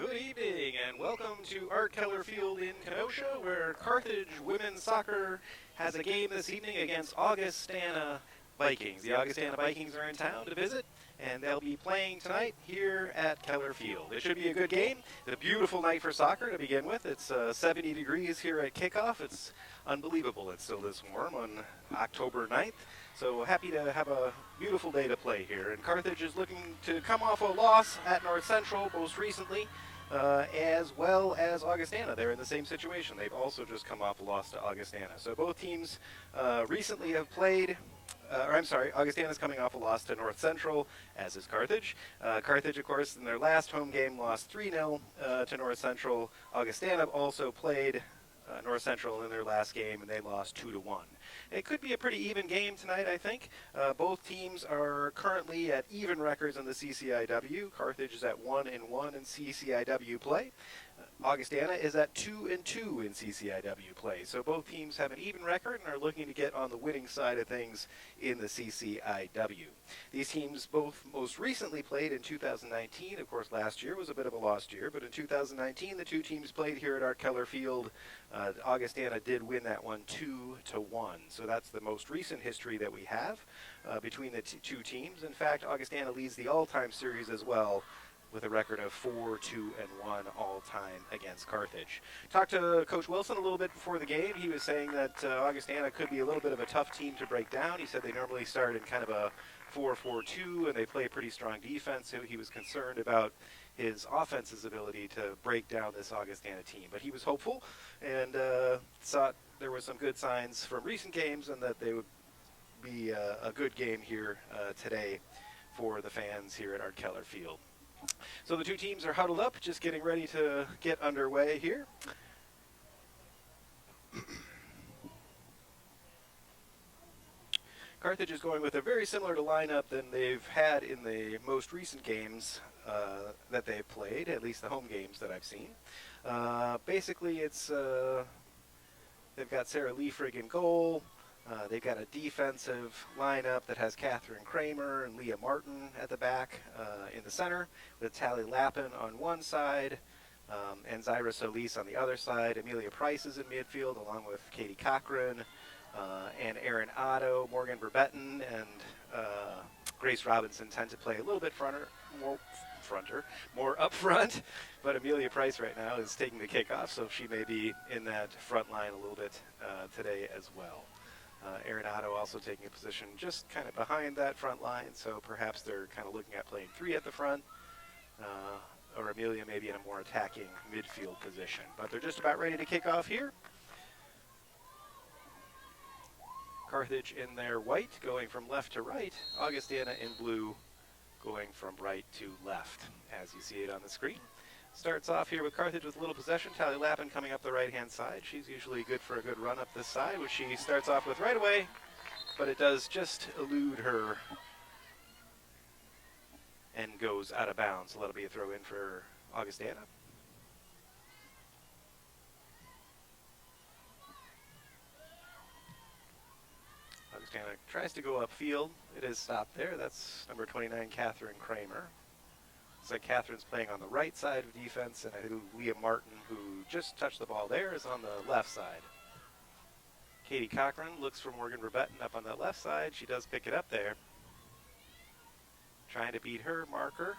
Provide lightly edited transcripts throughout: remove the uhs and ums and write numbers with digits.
Good evening and welcome to Art Keller Field in Kenosha, where Carthage women's soccer has a game this evening against Augustana Vikings. The Augustana Vikings are in town to visit, and they'll be playing tonight here at Keller Field. It should be a good game. It's a beautiful night for soccer to begin with. It's 70 degrees here at kickoff. It's unbelievable it's still this warm on October 9th. So happy to have a beautiful day to play here. And Carthage is looking to come off a loss at North Central most recently. as well as Augustana. They're in the same situation. They've also just come off a loss to Augustana. So both teams recently have played. Augustana's coming off a loss to North Central, as is Carthage. Carthage, of course, in their last home game lost 3-0 to North Central. Augustana also played North Central in their last game, and they lost 2-1. It could be a pretty even game tonight, I think. Both teams are currently at even records in the CCIW. Carthage is at 1-1 in CCIW play. Augustana is at 2-2 in CCIW play. So both teams have an even record and are looking to get on the winning side of things in the CCIW. These teams both most recently played in 2019. Of course, last year was a bit of a lost year, but in 2019, the two teams played here at Art Keller Field. Augustana did win that one 2-1. So that's the most recent history that we have between the two teams. In fact, Augustana leads the all-time series as well, with a record of 4-2-1 all-time against Carthage. Talked to Coach Wilson a little bit before the game. He was saying that Augustana could be a little bit of a tough team to break down. He said they normally start in kind of a 4-4-2, and they play a pretty strong defense, so he was concerned about his offense's ability to break down this Augustana team. But he was hopeful and thought there were some good signs from recent games and that they would be a good game here today for the fans here at Art Keller Field. So the two teams are huddled up, just getting ready to get underway here. Carthage is going with a very similar lineup than they've had in the most recent games that they've played, at least the home games that I've seen. Basically, it's they've got Sarah Liefrig in goal. They've got a defensive lineup that has Catherine Kramer and Leah Martin at the back in the center, with Tally Lappin on one side and Zyra Solis on the other side. Amelia Price is in midfield, along with Katie Cochran and Erin Otto. Morgan Verbetten and Grace Robinson tend to play a little bit more up front, but Amelia Price right now is taking the kickoff, so she may be in that front line a little bit today as well. Erin Otto also taking a position just kind of behind that front line, so perhaps they're kind of looking at playing three at the front, or Amelia maybe in a more attacking midfield position. But they're just about ready to kick off here. Carthage in their white, going from left to right. Augustana in blue, going from right to left, as you see it on the screen. Starts off here with Carthage with a little possession. Tally Lappin coming up the right-hand side. She's usually good for a good run up this side, which she starts off with right away, but it does just elude her and goes out of bounds. So that'll be a throw in for Augustana. Augustana tries to go upfield. It is stopped there. That's number 29, Catherine Kramer. Looks like Catherine's playing on the right side of defense, and I think Leah Martin, who just touched the ball there, is on the left side. Katie Cochran looks for Morgan Verbetten up on that left side. She does pick it up there. Trying to beat her marker.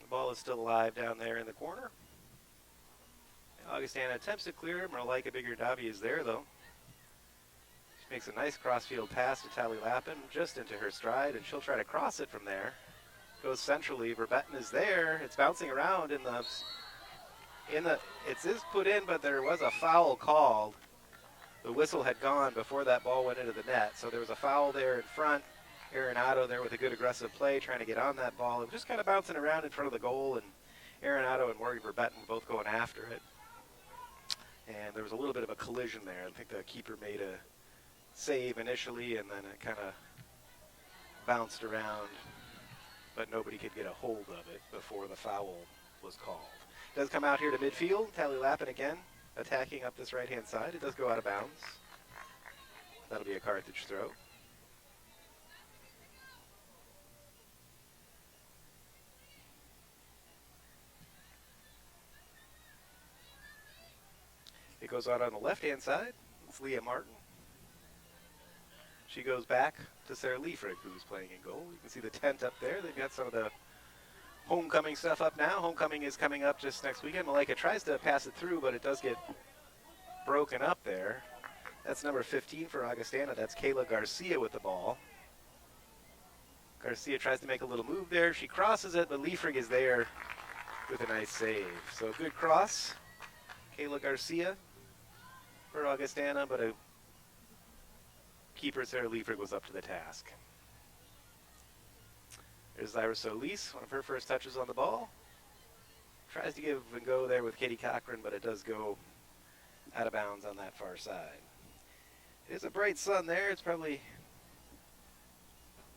The ball is still alive down there in the corner. Augustana attempts to clear. Marlaika Biggerdavi is there, though. She makes a nice crossfield pass to Tally Lappin, just into her stride, and she'll try to cross it from there. Goes centrally. Verbetten is there. It's bouncing around it is put in, but there was a foul called. The whistle had gone before that ball went into the net, so there was a foul there in front. Erin Otto there with a good aggressive play, trying to get on that ball. It was just kind of bouncing around in front of the goal, and Erin Otto and Morgan Verbetten were both going after it. And there was a little bit of a collision there. I think the keeper made a save initially, and then it kind of bounced around, but nobody could get a hold of it before the foul was called. Does come out here to midfield. Tally Lappin again, attacking up this right-hand side. It does go out of bounds. That'll be a Carthage throw. It goes out on the left-hand side. It's Leah Martin. She goes back to Sarah Liefrig, who's playing in goal. You can see the tent up there. They've got some of the homecoming stuff up now. Homecoming is coming up just next weekend. Malaika tries to pass it through, but it does get broken up there. That's number 15 for Augustana. That's Kayla Garcia with the ball. Garcia tries to make a little move there. She crosses it, but Liefrig is there with a nice save. So good cross. Keller Garcia for Augustana, but a keeper Sarah Liefrig was up to the task. There's Zyra Solis, one of her first touches on the ball. Tries to give and go there with Katie Cochran, but it does go out of bounds on that far side. It is a bright sun there. It's probably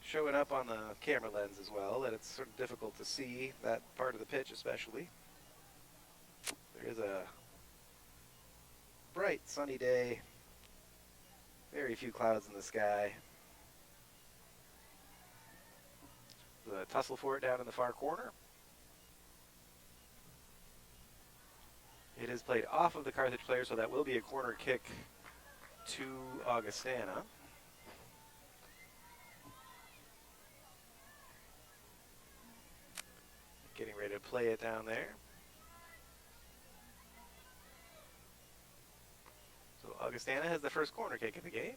showing up on the camera lens as well, that it's sort of difficult to see that part of the pitch especially. There is a bright sunny day. Very few clouds in the sky. The tussle for it down in the far corner. It is played off of the Carthage player, so that will be a corner kick to Augustana. Getting ready to play it down there. So Augustana has the first corner kick of the game.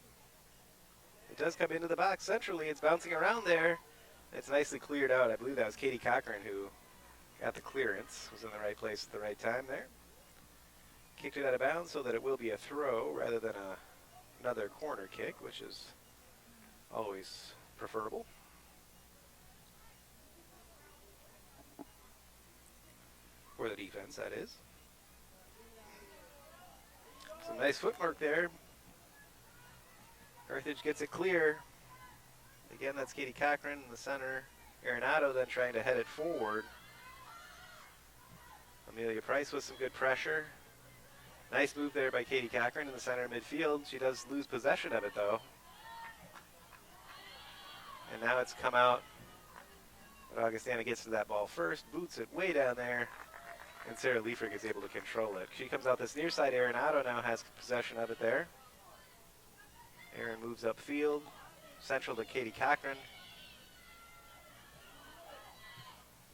It does come into the box centrally. It's bouncing around there. It's nicely cleared out. I believe that was Katie Cochran who got the clearance, was in the right place at the right time there. Kicked it out of bounds so that it will be a throw rather than another corner kick, which is always preferable. For the defense, that is. Some nice footwork there. Carthage gets it clear. Again, that's Katie Cochran in the center. Arenado then trying to head it forward. Amelia Price with some good pressure. Nice move there by Katie Cochran in the center of midfield. She does lose possession of it, though. And now it's come out. But Augustana gets to that ball first, boots it way down there, and Sarah Liefrig is able to control it. She comes out this near side. Arenado now has possession of it there. Aaron moves upfield, central to Katie Cochran.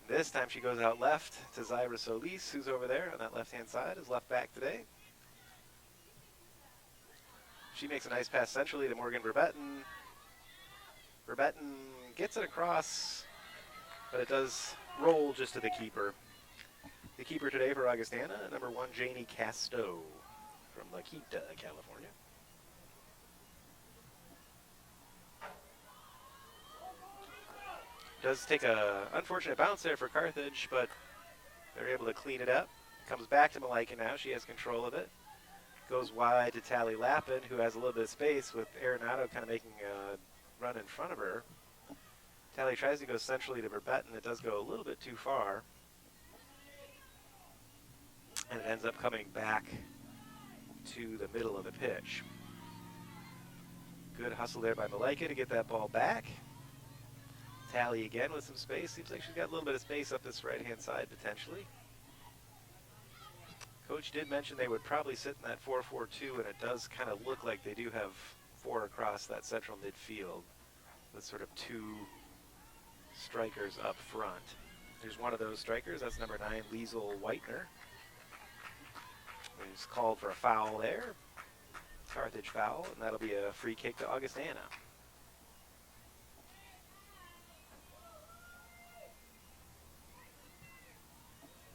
This time she goes out left to Zyra Solis, who's over there on that left-hand side, is left back today. She makes a nice pass centrally to Morgan Verbetten. Verbetten gets it across, but it does roll just to the keeper. The keeper today for Augustana, number 1, Janie Casto from La Quinta, California. Does take a unfortunate bounce there for Carthage, but they're able to clean it up. Comes back to Malaika now. She has control of it. Goes wide to Tally Lappin, who has a little bit of space with Arenado kind of making a run in front of her. Tally tries to go centrally to Verbetten. It does go a little bit too far. And it ends up coming back to the middle of the pitch. Good hustle there by Malaika to get that ball back. Tally again with some space. Seems like she's got a little bit of space up this right-hand side potentially. Coach did mention they would probably sit in that 4-4-2, and it does kind of look like they do have 4 across that central midfield with sort of 2 strikers up front. There's one of those strikers. That's number 9, Liesl Whitener. He's called for a foul there. Carthage foul, and that'll be a free kick to Augustana.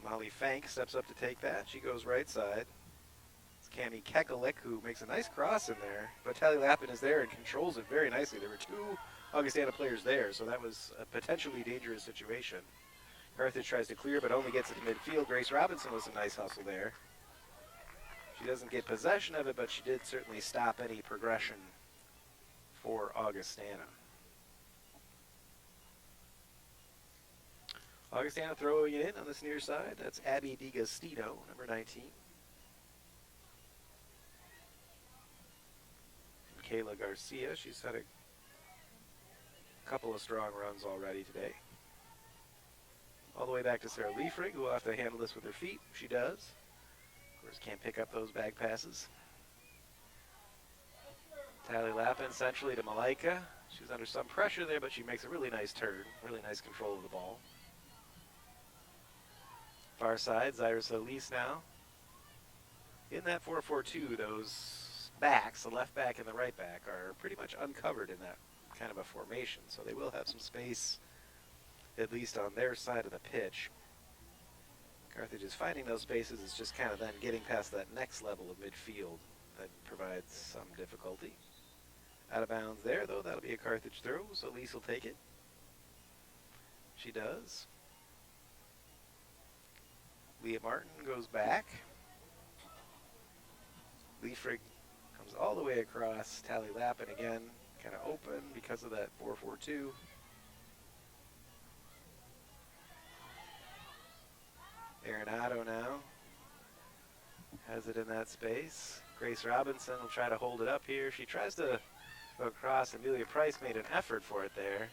Molly Fank steps up to take that. She goes right side. It's Cami Kekalik who makes a nice cross in there. But Tally Lappin is there and controls it very nicely. There were 2 Augustana players there, so that was a potentially dangerous situation. Carthage tries to clear, but only gets it to midfield. Grace Robinson with some nice hustle there. She doesn't get possession of it, but she did certainly stop any progression for Augustana. Augustana throwing it in on this near side. That's Abby DiGastino, number 19. Keller Garcia, she's had a couple of strong runs already today. All the way back to Sarah Liefrig, who will have to handle this with her feet. She does. Of course, can't pick up those bag passes. Tally Lappin centrally to Malaika. She's under some pressure there, but she makes a really nice turn. Really nice control of the ball. Far side, Zyra Solis now. In that 4-4-2, those backs, the left back and the right back, are pretty much uncovered in that kind of a formation. So they will have some space, at least on their side of the pitch. Carthage is finding those spaces. It's just kind of then getting past that next level of midfield that provides some difficulty. Out of bounds there, though. That'll be a Carthage throw, so Lise will take it. She does. Leah Martin goes back. Leifrig comes all the way across. Tally Lappin again, kind of open because of that 4-4-2. Arenado now has it in that space. Grace Robinson will try to hold it up here. She tries to go across. Amelia Price made an effort for it there.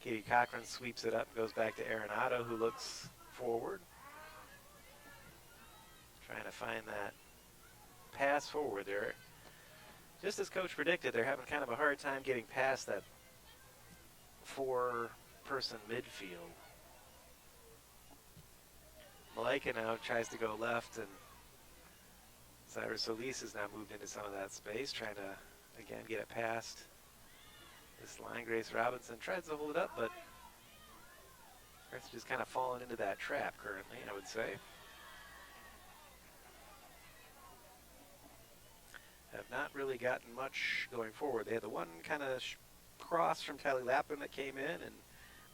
Katie Cochran sweeps it up and goes back to Arenado, who looks forward. Trying to find that pass forward there. Just as coach predicted, they're having kind of a hard time getting past that 4-person midfield. Malika now tries to go left, and Cyrus Solis has now moved into some of that space, trying to, again, get it past this line. Grace Robinson tries to hold it up, but Carthage is kind of fallen into that trap currently, I would say. Have not really gotten much going forward. They had the one kind of cross from Tally Lappin that came in and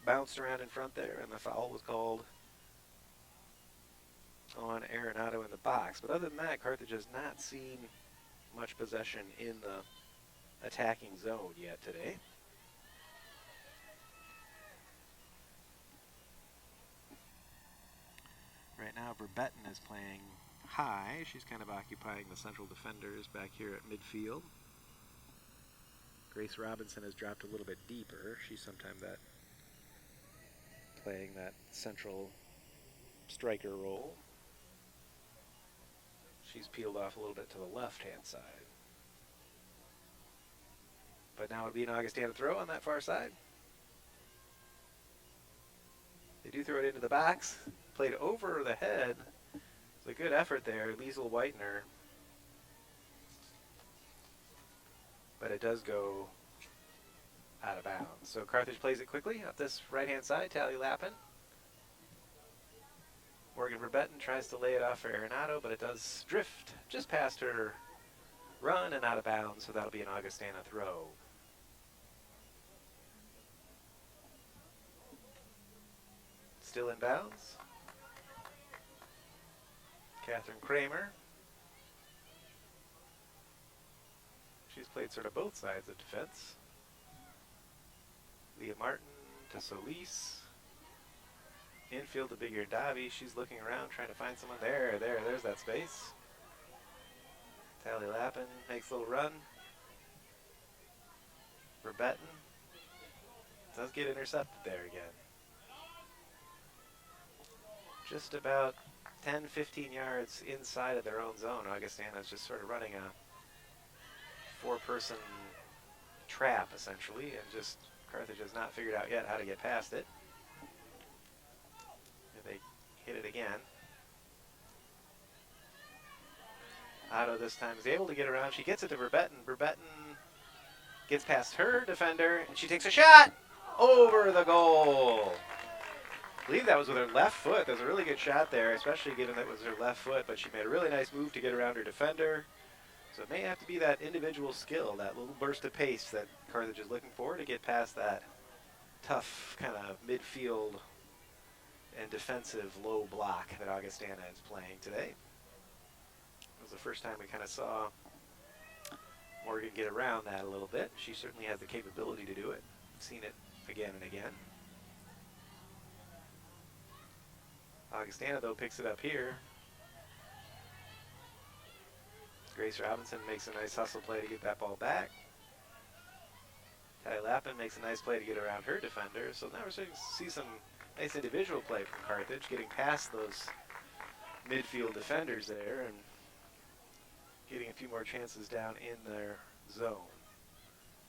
bounced around in front there, and the foul was called on Arenado in the box. But other than that, Carthage has not seen much possession in the attacking zone yet today. Right now, Verbetten is playing high. She's kind of occupying the central defenders back here at midfield. Grace Robinson has dropped a little bit deeper. She's sometimes playing that central striker role. She's peeled off a little bit to the left-hand side. But now it'll be an Augustana throw on that far side. They do throw it into the box. Played over the head. It's a good effort there, Liesl Whitener. But it does go out of bounds. So Carthage plays it quickly up this right-hand side. Tally Lappin. Morgan Verbetten tries to lay it off for Arenado, but it does drift just past her run and out of bounds, so that'll be an Augustana throw. Still in bounds. Catherine Kramer. She's played sort of both sides of defense. Leah Martin to Solis. Infield to Bigger Davi. She's looking around trying to find someone. There's that space. Tally Lappin makes a little run. Verbetten does get intercepted there again. Just about 10, 15 yards inside of their own zone. Augustana is just sort of running a 4-person trap, essentially, and just Carthage has not figured out yet how to get past it. They hit it again. Otto this time is able to get around. She gets it to Verbetten. Verbetten gets past her defender, and she takes a shot over the goal. I believe that was with her left foot. That was a really good shot there, especially given that it was her left foot, but she made a really nice move to get around her defender. So it may have to be that individual skill, that little burst of pace that Carthage is looking for to get past that tough kind of midfield and defensive low block that Augustana is playing today. It was the first time we kind of saw Morgan get around that a little bit. She certainly has the capability to do it. I've seen it again and again. Augustana, though, picks it up here. Grace Robinson makes a nice hustle play to get that ball back. Tally Lappin makes a nice play to get around her defender. So now we're starting to see some nice individual play from Carthage, getting past those midfield defenders there and getting a few more chances down in their zone.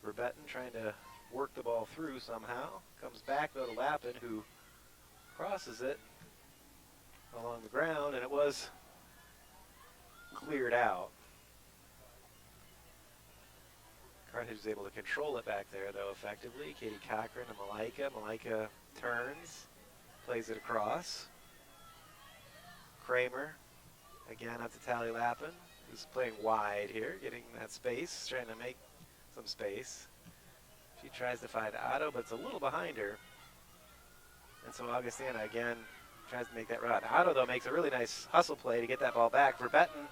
Verbetten trying to work the ball through somehow. Comes back, though, to Lappin, who crosses it along the ground, and it was cleared out. Carthage is able to control it back there, though, effectively. Katie Cochran and Malika. Malika turns, plays it across. Kramer, again up to Tally Lappin, who's playing wide here, getting that space, trying to make some space. She tries to find Otto, but it's a little behind her. And so Augustana again tries to make that run. Otto, though, makes a really nice hustle play to get that ball back. Verbetten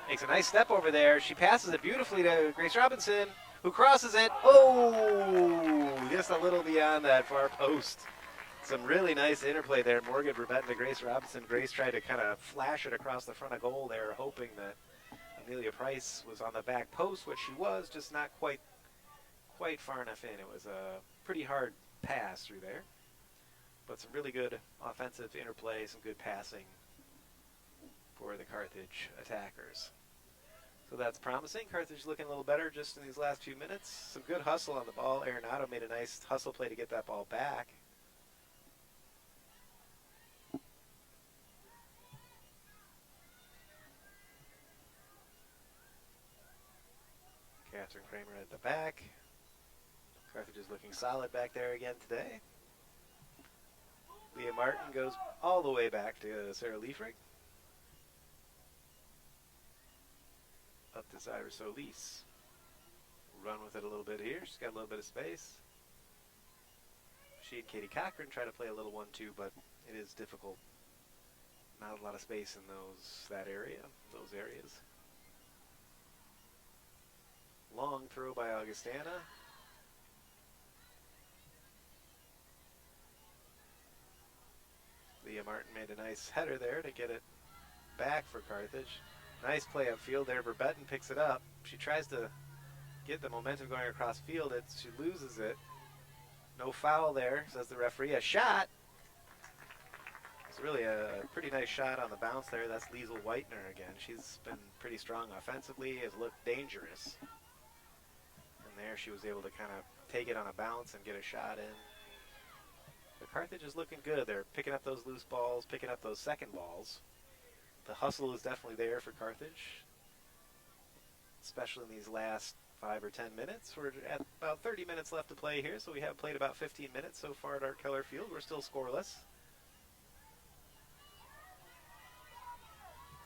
makes a nice step over there. She passes it beautifully to Grace Robinson, who crosses it. Oh, just a little beyond that far post. Some really nice interplay there. Morgan Verbetten to Grace Robinson. Grace tried to kind of flash it across the front of goal there, hoping that Amelia Price was on the back post, which she was, just not quite far enough in. It was a pretty hard pass through there. But some really good offensive interplay, some good passing for the Carthage attackers. So that's promising. Carthage looking a little better just in these last few minutes. Some good hustle on the ball. Arenado made a nice hustle play to get that ball back. Catherine Kramer at the back. Carthage is looking solid back there again today. Leah Martin goes all the way back to Sarah Liefrig. Up to Zyra Solis. Run with it a little bit here. She's got a little bit of space. She and Katie Cochran try to play a little 1-2, but it is difficult. Not a lot of space in those areas. Long throw by Augustana. Leah Martin made a nice header there to get it back for Carthage. Nice play upfield there. Verbetten picks it up. She tries to get the momentum going across field. She loses it. No foul there, says the referee. A shot. It's really a pretty nice shot on the bounce there. That's Liesl Whitener again. She's been pretty strong offensively, has looked dangerous. And there she was able to kind of take it on a bounce and get a shot in. The Carthage is looking good. They're picking up those loose balls, picking up those second balls. The hustle is definitely there for Carthage, especially in these last 5 or 10 minutes. We're at about 30 minutes left to play here, so we have played about 15 minutes so far at Art Keller Field. We're still scoreless.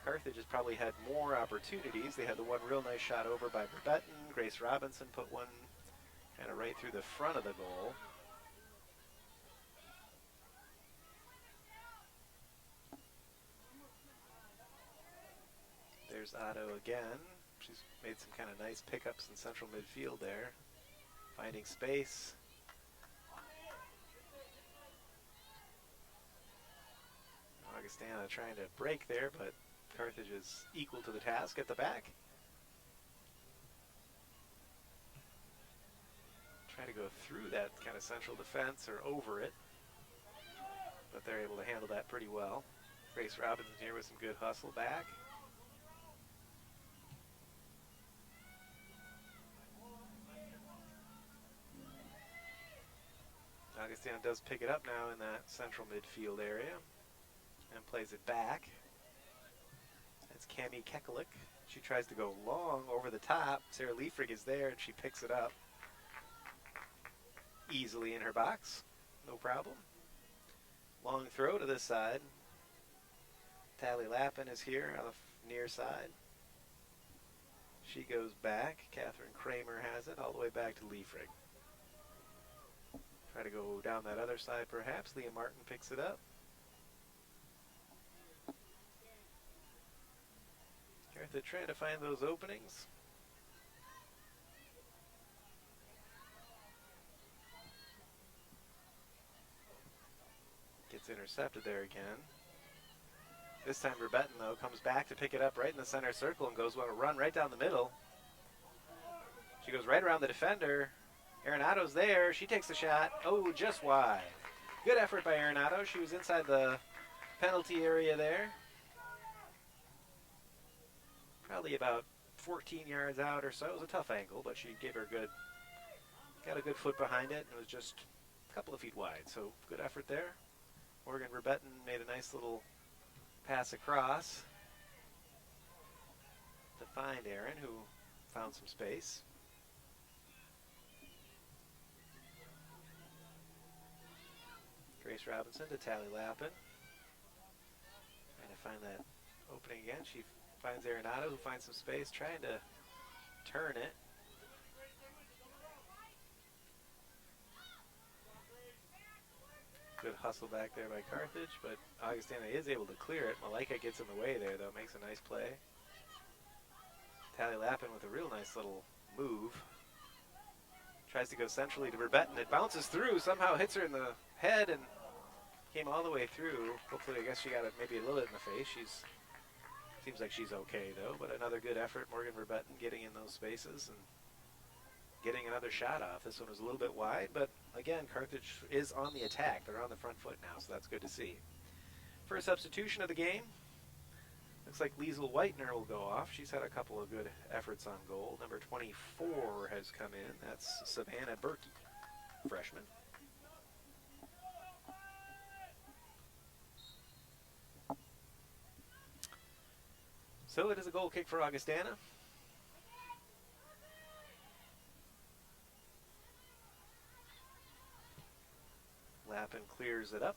Carthage has probably had more opportunities. They had the one real nice shot over by Verbetten. Grace Robinson put one kind of right through the front of the goal. There's Otto again. She's made some kind of nice pickups in central midfield there. Finding space. Augustana trying to break there, but Carthage is equal to the task at the back. Try to go through that kind of central defense or over it, but they're able to handle that pretty well. Grace Robinson here with some good hustle back. Augustana does pick it up now in that central midfield area and plays it back. That's Cami Kekalik. She tries to go long over the top. Sarah Liefrig is there and she picks it up easily in her box. No problem. Long throw to this side. Tally Lappin is here on the near side. She goes back. Catherine Kramer has it all the way back to Liefrig. Try to go down that other side perhaps. Leah Martin picks it up. Carthage trying to find those openings. Gets intercepted there again. This time Verbetten, though, comes back to pick it up right in the center circle and goes on a run right down the middle. She goes right around the defender. Arenado's there. She takes the shot. Oh, just wide. Good effort by Arenado. She was inside the penalty area there. Probably about 14 yards out or so. It was a tough angle, but she gave her got a good foot behind it, and it was just a couple of feet wide. So good effort there. Morgan Verbetten made a nice little pass across to find Aaron, who found some space. Grace Robinson to Tally Lappin. Trying to find that opening again. She finds Arenado, who finds some space, trying to turn it. Good hustle back there by Carthage, but Augustana is able to clear it. Malaika gets in the way there, though, makes a nice play. Tally Lappin with a real nice little move. Tries to go centrally to Verbetten. It bounces through, somehow hits her in the head and came all the way through. Hopefully, I guess she got it maybe a little bit in the face. Seems like she's okay, though, but another good effort. Morgan Verbetten getting in those spaces and getting another shot off. This one was a little bit wide, but again, Carthage is on the attack. They're on the front foot now, so that's good to see. First substitution of the game. Looks like Liesl Whitener will go off. She's had a couple of good efforts on goal. Number 24 has come in. That's Savannah Berkey, freshman. So it is a goal kick for Augustana. Lappin clears it up.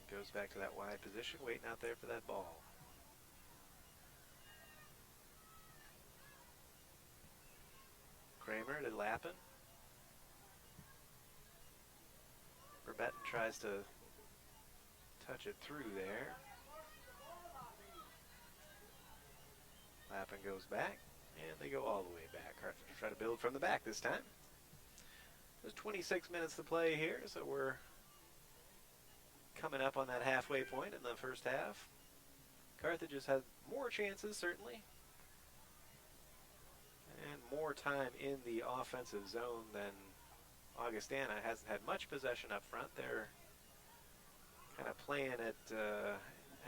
Goes back to that wide position, waiting out there for that ball. Kramer to Lappin. Verbetten tries to touch it through there. Lappin goes back, and they go all the way back. Carthage try to build from the back this time. There's 26 minutes to play here, so we're coming up on that halfway point in the first half. Carthage has had more chances, certainly, and more time in the offensive zone than Augustana. Hasn't had much possession up front. They're kind of playing it,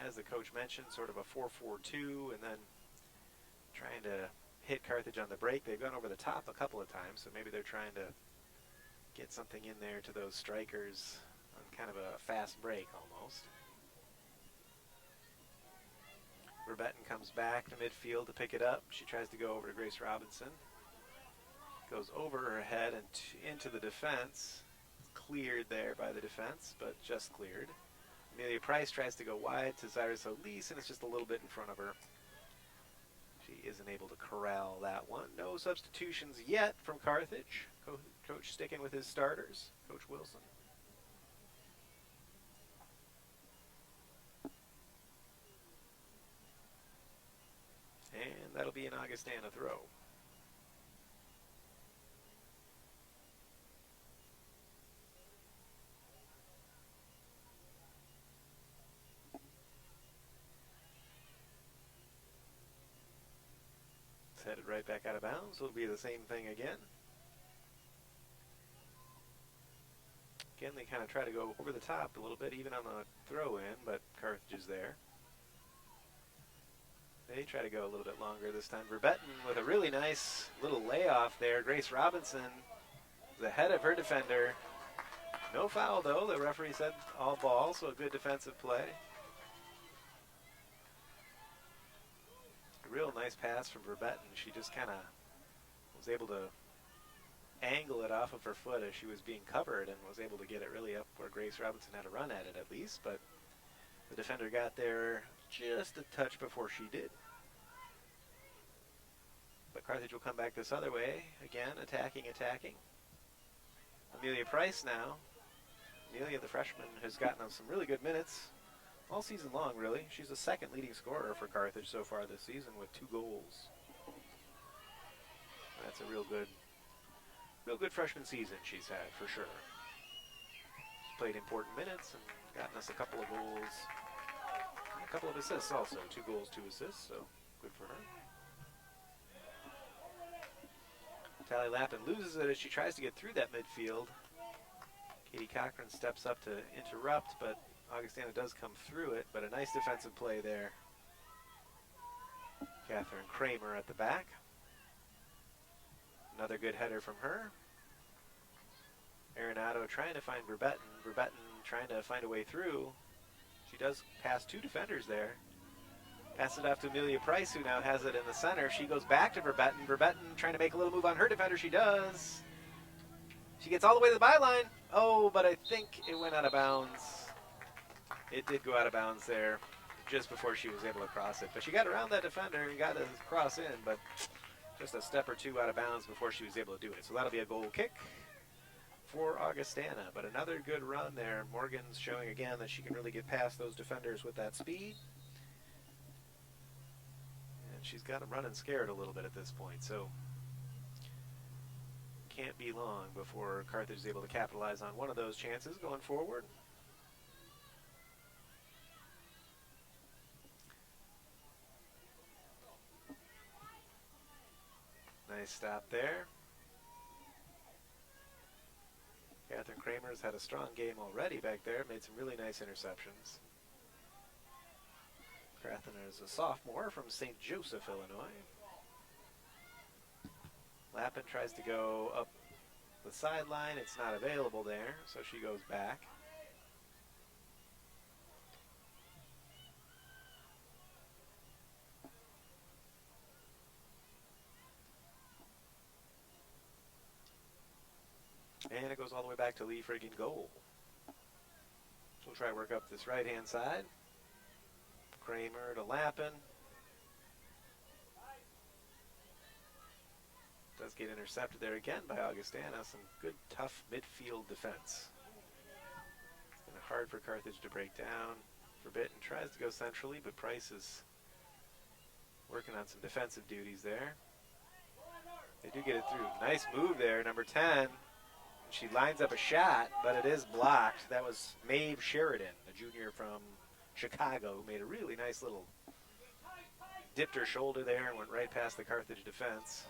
as the coach mentioned, sort of a 4-4-2, and then trying to hit Carthage on the break. They've gone over the top a couple of times, so maybe they're trying to get something in there to those strikers on kind of a fast break almost. Verbetten comes back to midfield to pick it up. She tries to go over to Grace Robinson. Goes over her head and into the defense. Cleared there by the defense, but just cleared. Amelia Price tries to go wide to Zaira Solis, and it's just a little bit in front of her. She isn't able to corral that one. No substitutions yet from Carthage. Coach sticking with his starters, Coach Wilson. And that'll be an Augustana throw. It's headed right back out of bounds. It'll be the same thing again. Again, they kind of try to go over the top a little bit, even on the throw-in, but Carthage is there. They try to go a little bit longer this time. Verbetten with a really nice little layoff there. Grace Robinson is ahead of her defender. No foul, though. The referee said all ball, so a good defensive play. A real nice pass from Verbetten. She just kind of was able to angle it off of her foot as she was being covered and was able to get it really up where Grace Robinson had to run at it at least, but the defender got there just a touch before she did. But Carthage will come back this other way. Again, attacking. Amelia Price now. Amelia, the freshman, has gotten some really good minutes all season long, really. She's the second leading scorer for Carthage so far this season with 2 goals. That's a real good freshman season she's had, for sure. She's played important minutes and gotten us a couple of goals, a couple of assists also. 2 goals, 2 assists, so good for her. Tally Lappin loses it as she tries to get through that midfield. Katie Cochran steps up to interrupt, but Augustana does come through it, but a nice defensive play there. Catherine Kramer at the back. Another good header from her. Arenado trying to find Verbetten. Verbetten trying to find a way through. She does pass 2 defenders there. Pass it off to Amelia Price, who now has it in the center. She goes back to Verbetten. Verbetten trying to make a little move on her defender. She does. She gets all the way to the byline. Oh, but I think it went out of bounds. It did go out of bounds there just before she was able to cross it. But she got around that defender and got to cross in, but just a step or two out of bounds before she was able to do it. So that'll be a goal kick for Augustana. But another good run there. Morgan's showing again that she can really get past those defenders with that speed. And she's got them running scared a little bit at this point. So can't be long before Carthage is able to capitalize on one of those chances going forward. Nice stop there. Catherine Kramer's had a strong game already back there, made some really nice interceptions. Catherine is a sophomore from St. Joseph, Illinois. Lappin tries to go up the sideline. It's not available there, so she goes back. And it goes all the way back to Lee Frigg in goal. We'll try to work up this right-hand side. Kramer to Lappin. Does get intercepted there again by Augustana. Some good, tough midfield defense. And hard for Carthage to break down. Forbidden tries to go centrally, but Price is working on some defensive duties there. They do get it through. Nice move there, number 10. She lines up a shot, but it is blocked. That was Maeve Sheridan, a junior from Chicago, who made a really nice little, dipped her shoulder there and went right past the Carthage defense.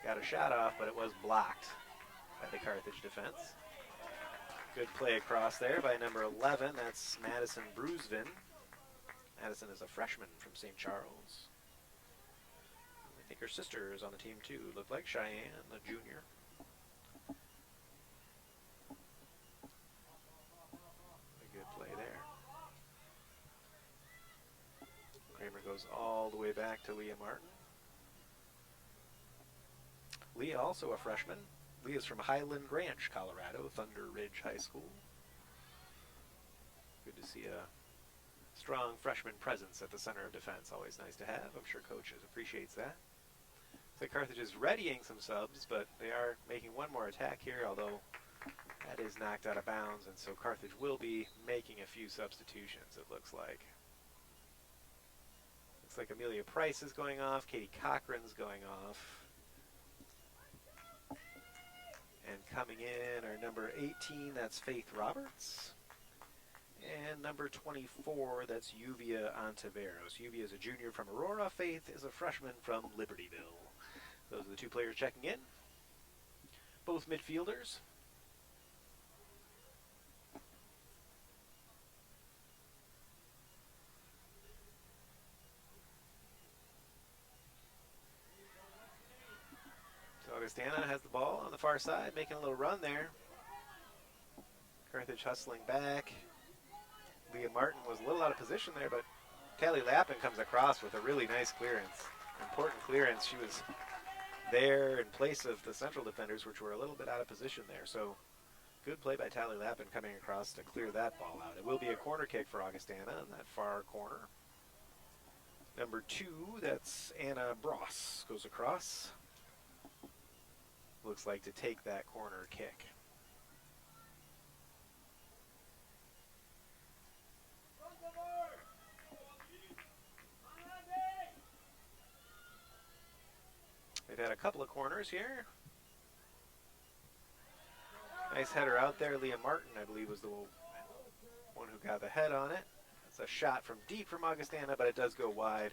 Got a shot off, but it was blocked by the Carthage defense. Good play across there by number 11. That's Madison Bruesvin. Madison is a freshman from St. Charles. I think her sister is on the team too. Looked like Cheyenne, the junior. Play there. Kramer goes all the way back to Leah Martin. Leah also a freshman. Leah's from Highland Ranch, Colorado, Thunder Ridge High School. Good to see a strong freshman presence at the center of defense. Always nice to have. I'm sure coaches appreciates that. So Carthage is readying some subs, but they are making one more attack here, although that is knocked out of bounds, and so Carthage will be making a few substitutions, it looks like. Looks like Amelia Price is going off, Katie Cochran's going off. And coming in are number 18, that's Faith Roberts. And number 24, that's Yuvia Ontiveros. Yuvia is a junior from Aurora. Faith is a freshman from Libertyville. Those are the two players checking in. Both midfielders. Augustana has the ball on the far side, making a little run there. Carthage hustling back. Leah Martin was a little out of position there, but Tally Lappin comes across with a really nice clearance. Important clearance. She was there in place of the central defenders, which were a little bit out of position there. So good play by Tally Lappin coming across to clear that ball out. It will be a corner kick for Augustana in that far corner. Number 2, that's Anna Bross, goes across. Looks like to take that corner kick. They've had a couple of corners here. Nice header out there. Leah Martin, I believe, was the one who got the head on it. It's a shot from deep from Augustana, but it does go wide.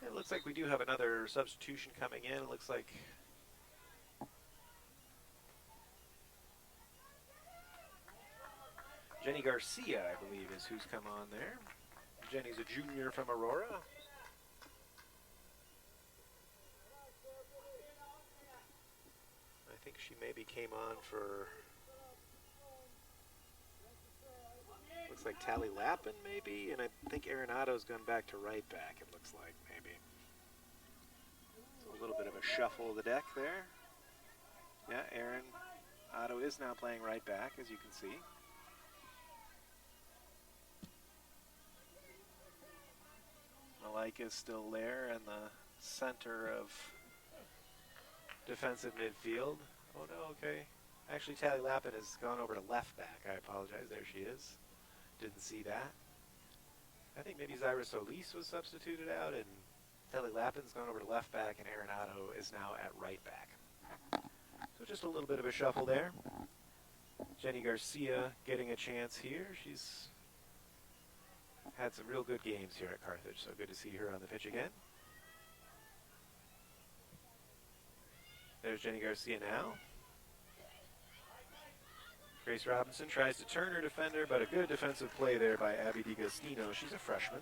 It looks like we do have another substitution coming in. It looks like Jenny Garcia, I believe, is who's come on there. Jenny's a junior from Aurora. I think she maybe came on for, looks like Tally Lappin maybe, and I think Arenado's gone back to right back, it looks like, maybe. So a little bit of a shuffle of the deck there. Yeah, Arenado is now playing right back, as you can see. Malaika is still there in the center of defensive midfield. Oh no, okay. Actually, Tally Lappin has gone over to left back. I apologize. There she is. Didn't see that. I think maybe Zyra Solis was substituted out, and Tally Lappin's gone over to left back, and Arenado is now at right back. So just a little bit of a shuffle there. Jenny Garcia getting a chance here. She's had some real good games here at Carthage, so good to see her on the pitch again. There's Jenny Garcia now. Grace Robinson tries to turn her defender, but a good defensive play there by Abby DiGustino. She's a freshman.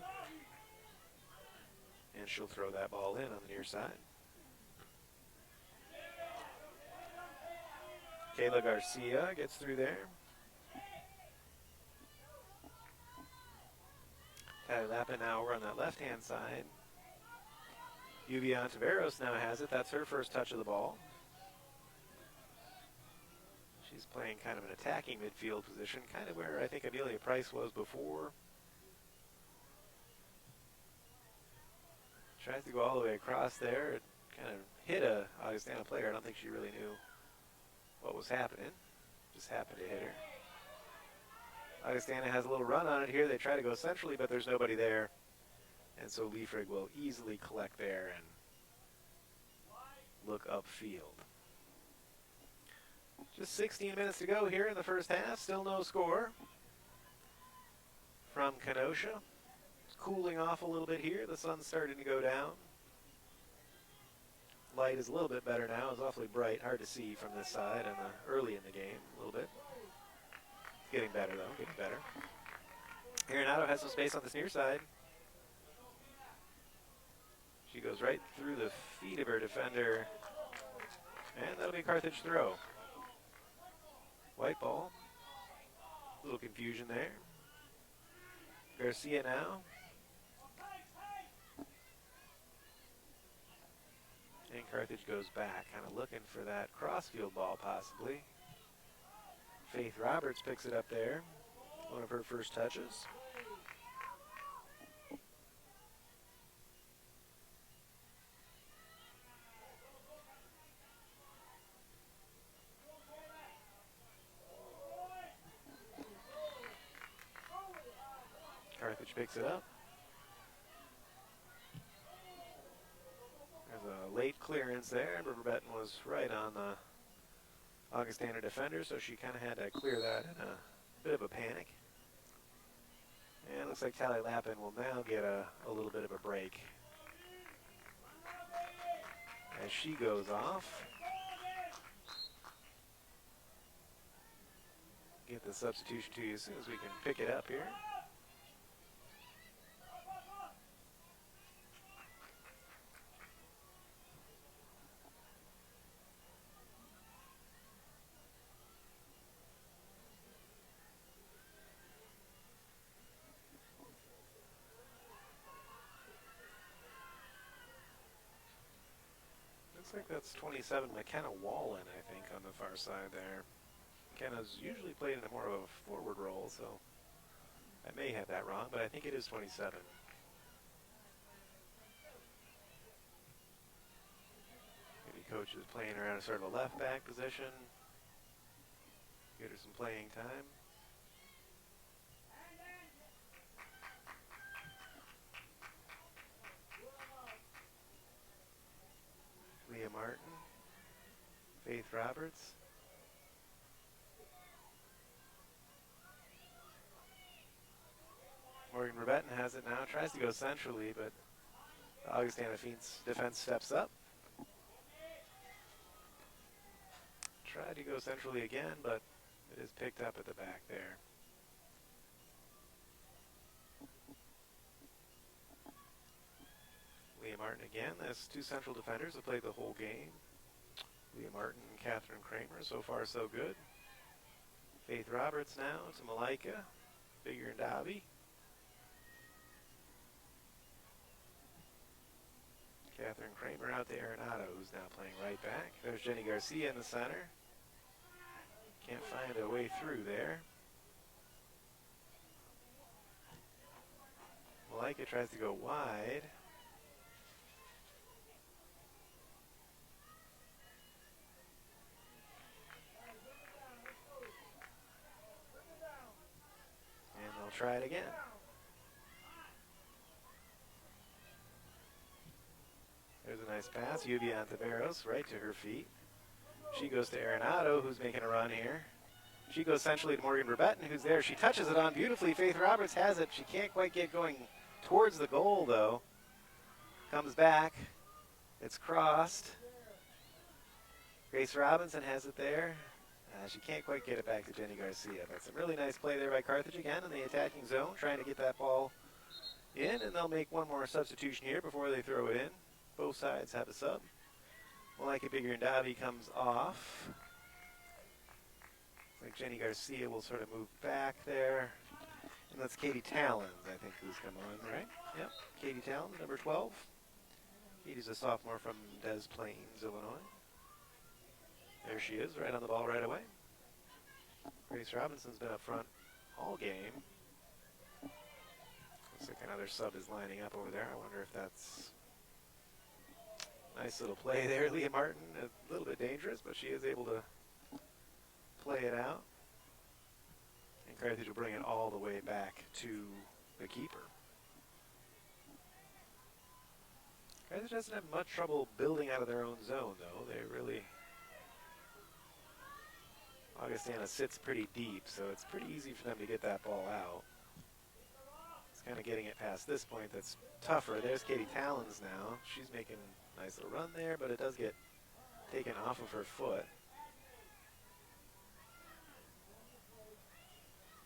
And she'll throw that ball in on the near side. Kayla Garcia gets through there. Tally Lappin now over on that left-hand side. Yuvian Taveros now has it. That's her first touch of the ball. She's playing kind of an attacking midfield position, kind of where I think Amelia Price was before. Tries to go all the way across there. It kind of hit a Augustana player. I don't think she really knew what was happening. Just happened to hit her. Augustana has a little run on it here. They try to go centrally, but there's nobody there. And so Leifrig will easily collect there and look upfield. Just 16 minutes to go here in the first half. Still no score from Kenosha. It's cooling off a little bit here. The sun's starting to go down. Light is a little bit better now. It's awfully bright. Hard to see from this side and early in the game a little bit. Getting better, though. Getting better. Arenado has some space on this near side. She goes right through the feet of her defender. And that'll be a Carthage throw. White ball. A little confusion there. Garcia now. And Carthage goes back, kind of looking for that crossfield ball possibly. Faith Roberts picks it up there. One of her first touches. Carthage picks it up. There's a late clearance there. River Benton was right on the Augustana defender, so she kind of had to clear that in a bit of a panic. And it looks like Tally Lappin will now get a little bit of a break as she goes off. Get the substitution to you as soon as we can pick it up here. Looks like that's 27 McKenna Wallen, I think, on the far side there. McKenna's usually played in more of a forward role, so I may have that wrong, but I think it is 27. Maybe coach is playing her out of sort of a left back position. Get her some playing time. Leah Martin, Faith Roberts. Morgan Rebetten has it now, tries to go centrally, but the Augustana defense steps up. Tried to go centrally again, but it is picked up at the back there. Leah Martin again. That's two central defenders that played the whole game. Leah Martin and Catherine Kramer. So far, so good. Faith Roberts now to Malaika. Bigger and Dobby. Catherine Kramer out to Arenado, who's now playing right back. There's Jenny Garcia in the center. Can't find a way through there. Malaika tries to go wide. try it again. There's a nice pass. Yubi on Taveros, right to her feet. She goes to Arenado, who's making a run here. She goes centrally to Morgan Brebetten, who's there. She touches it on beautifully. Faith Roberts has it. She can't quite get going towards the goal, though. Comes back. It's crossed. Grace Robinson has it there. She can't quite get it back to Jenny Garcia. But some really nice play there by Carthage again in the attacking zone, trying to get that ball in, and they'll make one more substitution here before they throw it in. Both sides have a sub. Malaki Bigger and Davi comes off. Looks like Jenny Garcia will sort of move back there. And that's Katie Tallons, I think, who's come on, right? Yep, Katie Tallons, number 12. Katie's a sophomore from Des Plaines, Illinois. There she is, right on the ball right away. Grace Robinson's been up front all game. Looks like another sub is lining up over there. I wonder if that's nice little play there. Leah Martin, a little bit dangerous, but she is able to play it out. And Carthage will bring it all the way back to the keeper. Carthage doesn't have much trouble building out of their own zone, though. They really... Augustana sits pretty deep, so it's pretty easy for them to get that ball out. It's kind of getting it past this point that's tougher. There's Katie Tallons now. She's making a nice little run there, but it does get taken off of her foot.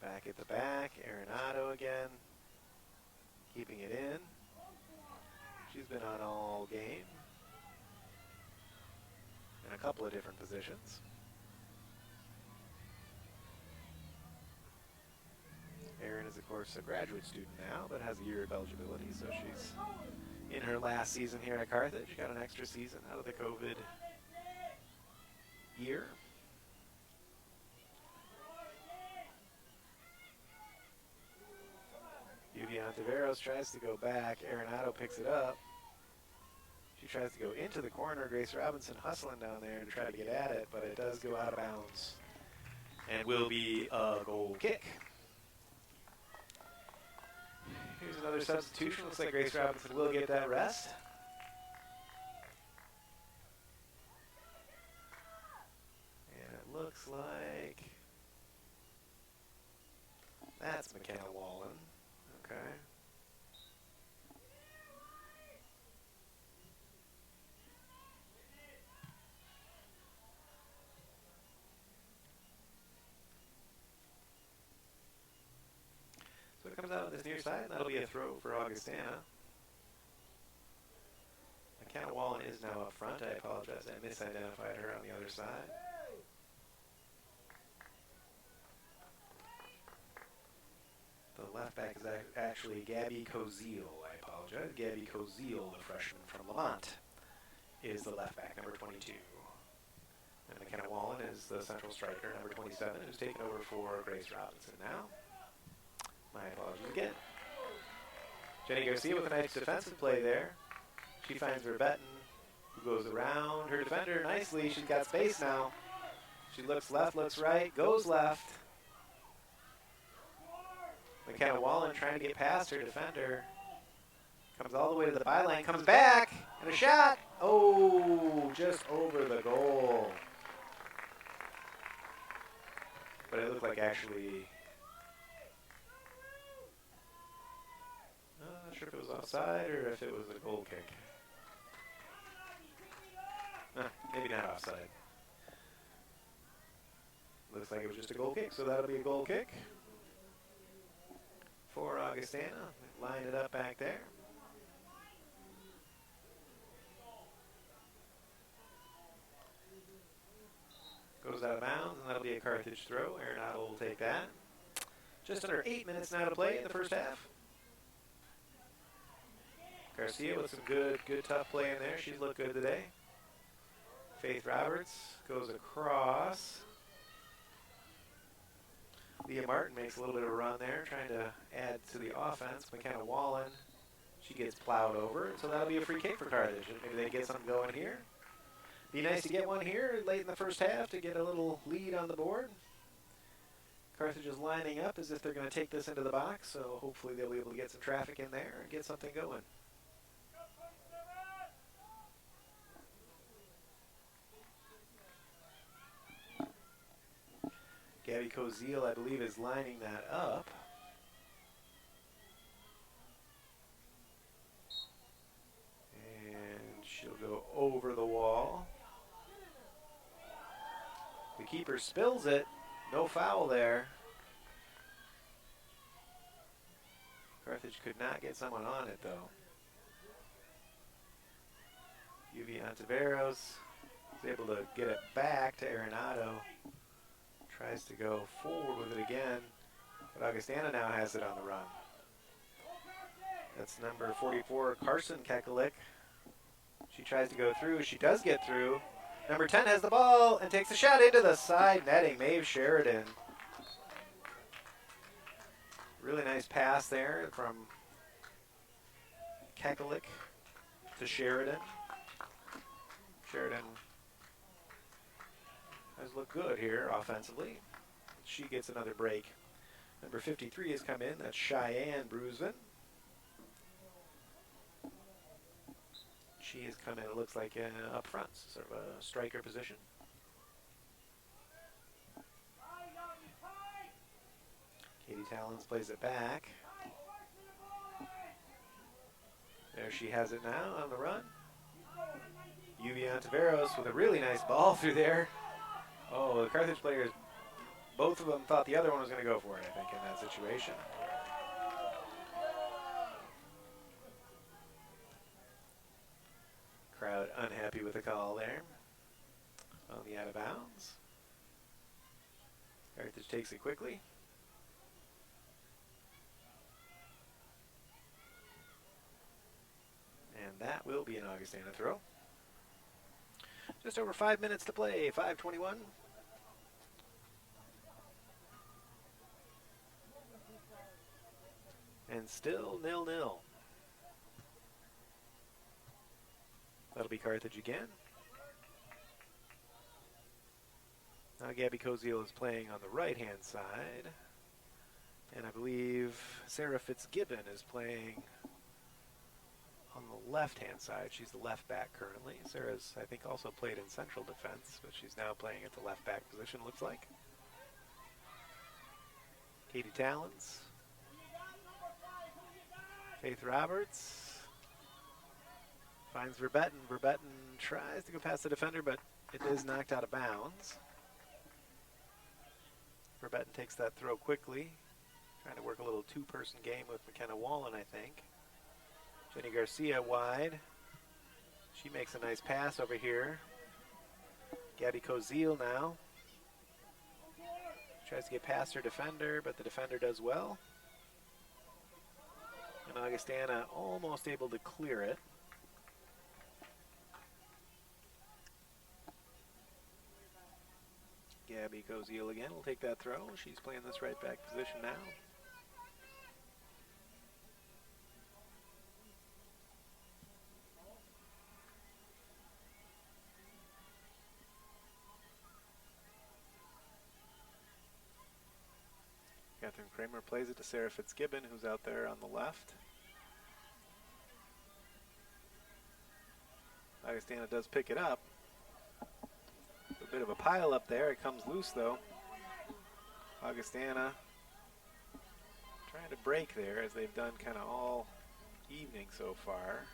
Back at the back, Arenado again, keeping it in. She's been on all game in a couple of different positions. Erin is, of course, a graduate student now, but has a year of eligibility, so she's in her last season here at Carthage. Got an extra season out of the COVID year. Yuvian Taveros tries to go back. Arenado picks it up. She tries to go into the corner. Grace Robinson hustling down there to try to get at it, but it does go out of bounds and will be a goal kick. Here's another substitution. Looks like Grace Robinson will get that rest. And it looks like that's McKenna Wallen. Okay. So it comes out on this near side, and that'll be a throw for Augustana. McKenna Wallen is now up front. I apologize, I misidentified her on the other side. The left back is actually Gabby Cozile. I apologize. Gabby Cozile, the freshman from Lamont, is the left back, number 22. And McKenna Wallen is the central striker, number 27, who's taken over for Grace Robinson now. My apologies again. Jenny Garcia with a nice defensive play there. She finds Brebetten, who goes around her defender nicely. She's got space now. She looks left, looks right, goes left. McKenna Wallen trying to get past her defender. Comes all the way to the byline, comes back, and a shot. Oh, just over the goal. But it looked like actually... I'm not sure if it was offside or if it was a goal kick. Maybe not offside. Looks like it was just a goal kick, so that'll be a goal kick for Augustana. Line it up back there. Goes out of bounds, and that'll be a Carthage throw. Arenado will take that. Just under 8 minutes now to play in the first half. Garcia with some good tough play in there. She's looked good today. Faith Roberts goes across. Leah Martin makes a little bit of a run there, trying to add to the offense. McKenna Wallen, she gets plowed over, so that'll be a free kick for Carthage. Maybe they get something going here. Be nice to get one here late in the first half to get a little lead on the board. Carthage is lining up as if they're going to take this into the box, so hopefully they'll be able to get some traffic in there and get something going. Gabby Koziel, I believe, is lining that up. And she'll go over the wall. The keeper spills it. No foul there. Carthage could not get someone on it, though. UV Ontiveros is able to get it back to Arenado. Tries to go forward with it again, but Augustana now has it on the run. That's number 44, Carson Kekalik. She tries to go through. She does get through. Number 10 has the ball and takes a shot into the side netting. Maeve Sheridan. Really nice pass there from Kekalik to Sheridan. Sheridan has looked good here offensively. She gets another break. Number 53 has come in. That's Cheyenne Brusvin. She has come in, it looks like, up front, sort of a striker position. Katie Talons plays it back. There she has it now on the run. UV Ontiveros with a really nice ball through there. Oh, the Carthage players, both of them thought the other one was going to go for it, I think, in that situation. Crowd unhappy with the call there on the out of bounds. Carthage takes it quickly. And that will be an Augustana throw. Just over 5 minutes to play, 5:21. And still 0-0. That'll be Carthage again. Now Gabby Koziel is playing on the right-hand side. And I believe Sarah Fitzgibbon is playing on the left-hand side. She's the left back currently. Sarah's, I think, also played in central defense, but she's now playing at the left back position, looks like. Katie Talons. Faith Roberts. Finds Verbetten. Verbetten tries to go past the defender, but it is knocked out of bounds. Verbetten takes that throw quickly. Trying to work a little two-person game with McKenna Wallen, I think. Jenny Garcia wide. She makes a nice pass over here. Gabby Koziel now. Tries to get past her defender, but the defender does well. And Augustana almost able to clear it. Gabby Koziel again will take that throw. She's playing this right back position now. Catherine Kramer plays it to Sarah Fitzgibbon, who's out there on the left. Augustana does pick it up. A bit of a pile up there. It comes loose, though. Augustana trying to break there, as they've done kind of all evening so far.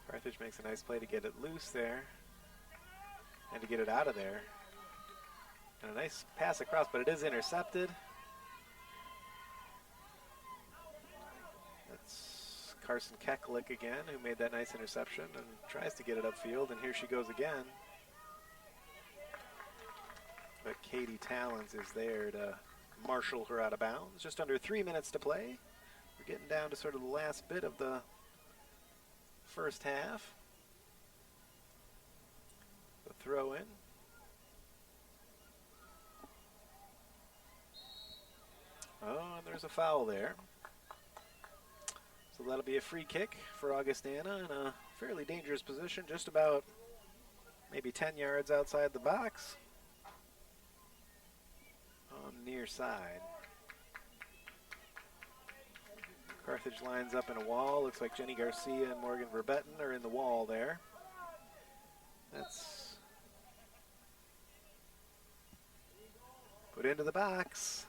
Carthage makes a nice play to get it loose there and to get it out of there. And a nice pass across, but it is intercepted. That's Carson Keklik again, who made that nice interception and tries to get it upfield, and here she goes again. But Katie Talons is there to marshal her out of bounds. Just under 3 minutes to play. We're getting down to sort of the last bit of the first half. The throw in. Oh, and there's a foul there. So that'll be a free kick for Augustana in a fairly dangerous position, just about maybe 10 yards outside the box. On near side. Carthage lines up in a wall. Looks like Jenny Garcia and Morgan Verbetten are in the wall there. That's put into the box.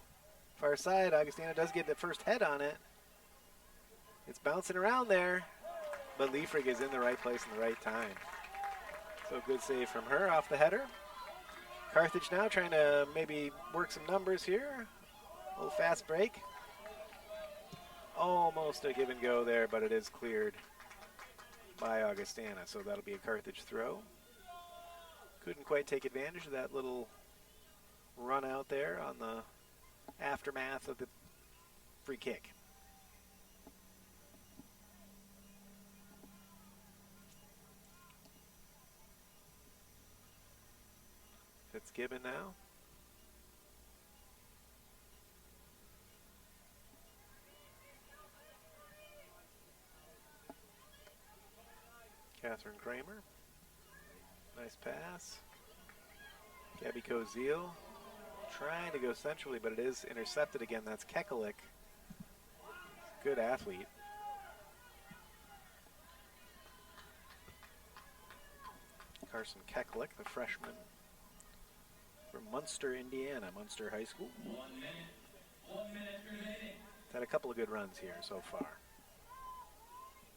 Far side, Augustana does get the first head on it. It's bouncing around there, but Liefrig is in the right place in the right time. So good save from her off the header. Carthage now trying to maybe work some numbers here. A little fast break. Almost a give and go there, but it is cleared by Augustana, so that'll be a Carthage throw. Couldn't quite take advantage of that little run out there on the aftermath of the free kick. Fitzgibbon now. Catherine Kramer. Nice pass. Gabby Koziel trying to go centrally, but it is intercepted again. That's Kekalik. Good athlete. Carson Kekalik, the freshman from Munster, Indiana, Munster High School. 1 minute. 1 minute remaining. Had a couple of good runs here so far.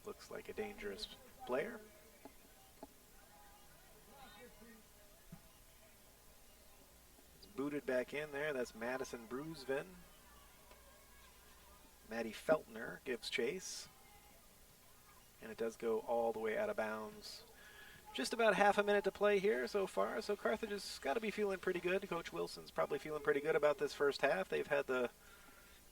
Looks like a dangerous player. It's booted back in there. That's Madison Bruesvin. Maddie Feltner gives chase. And it does go all the way out of bounds. Just about half a minute to play here so far, so Carthage has got to be feeling pretty good. Coach Wilson's probably feeling pretty good about this first half. They've had the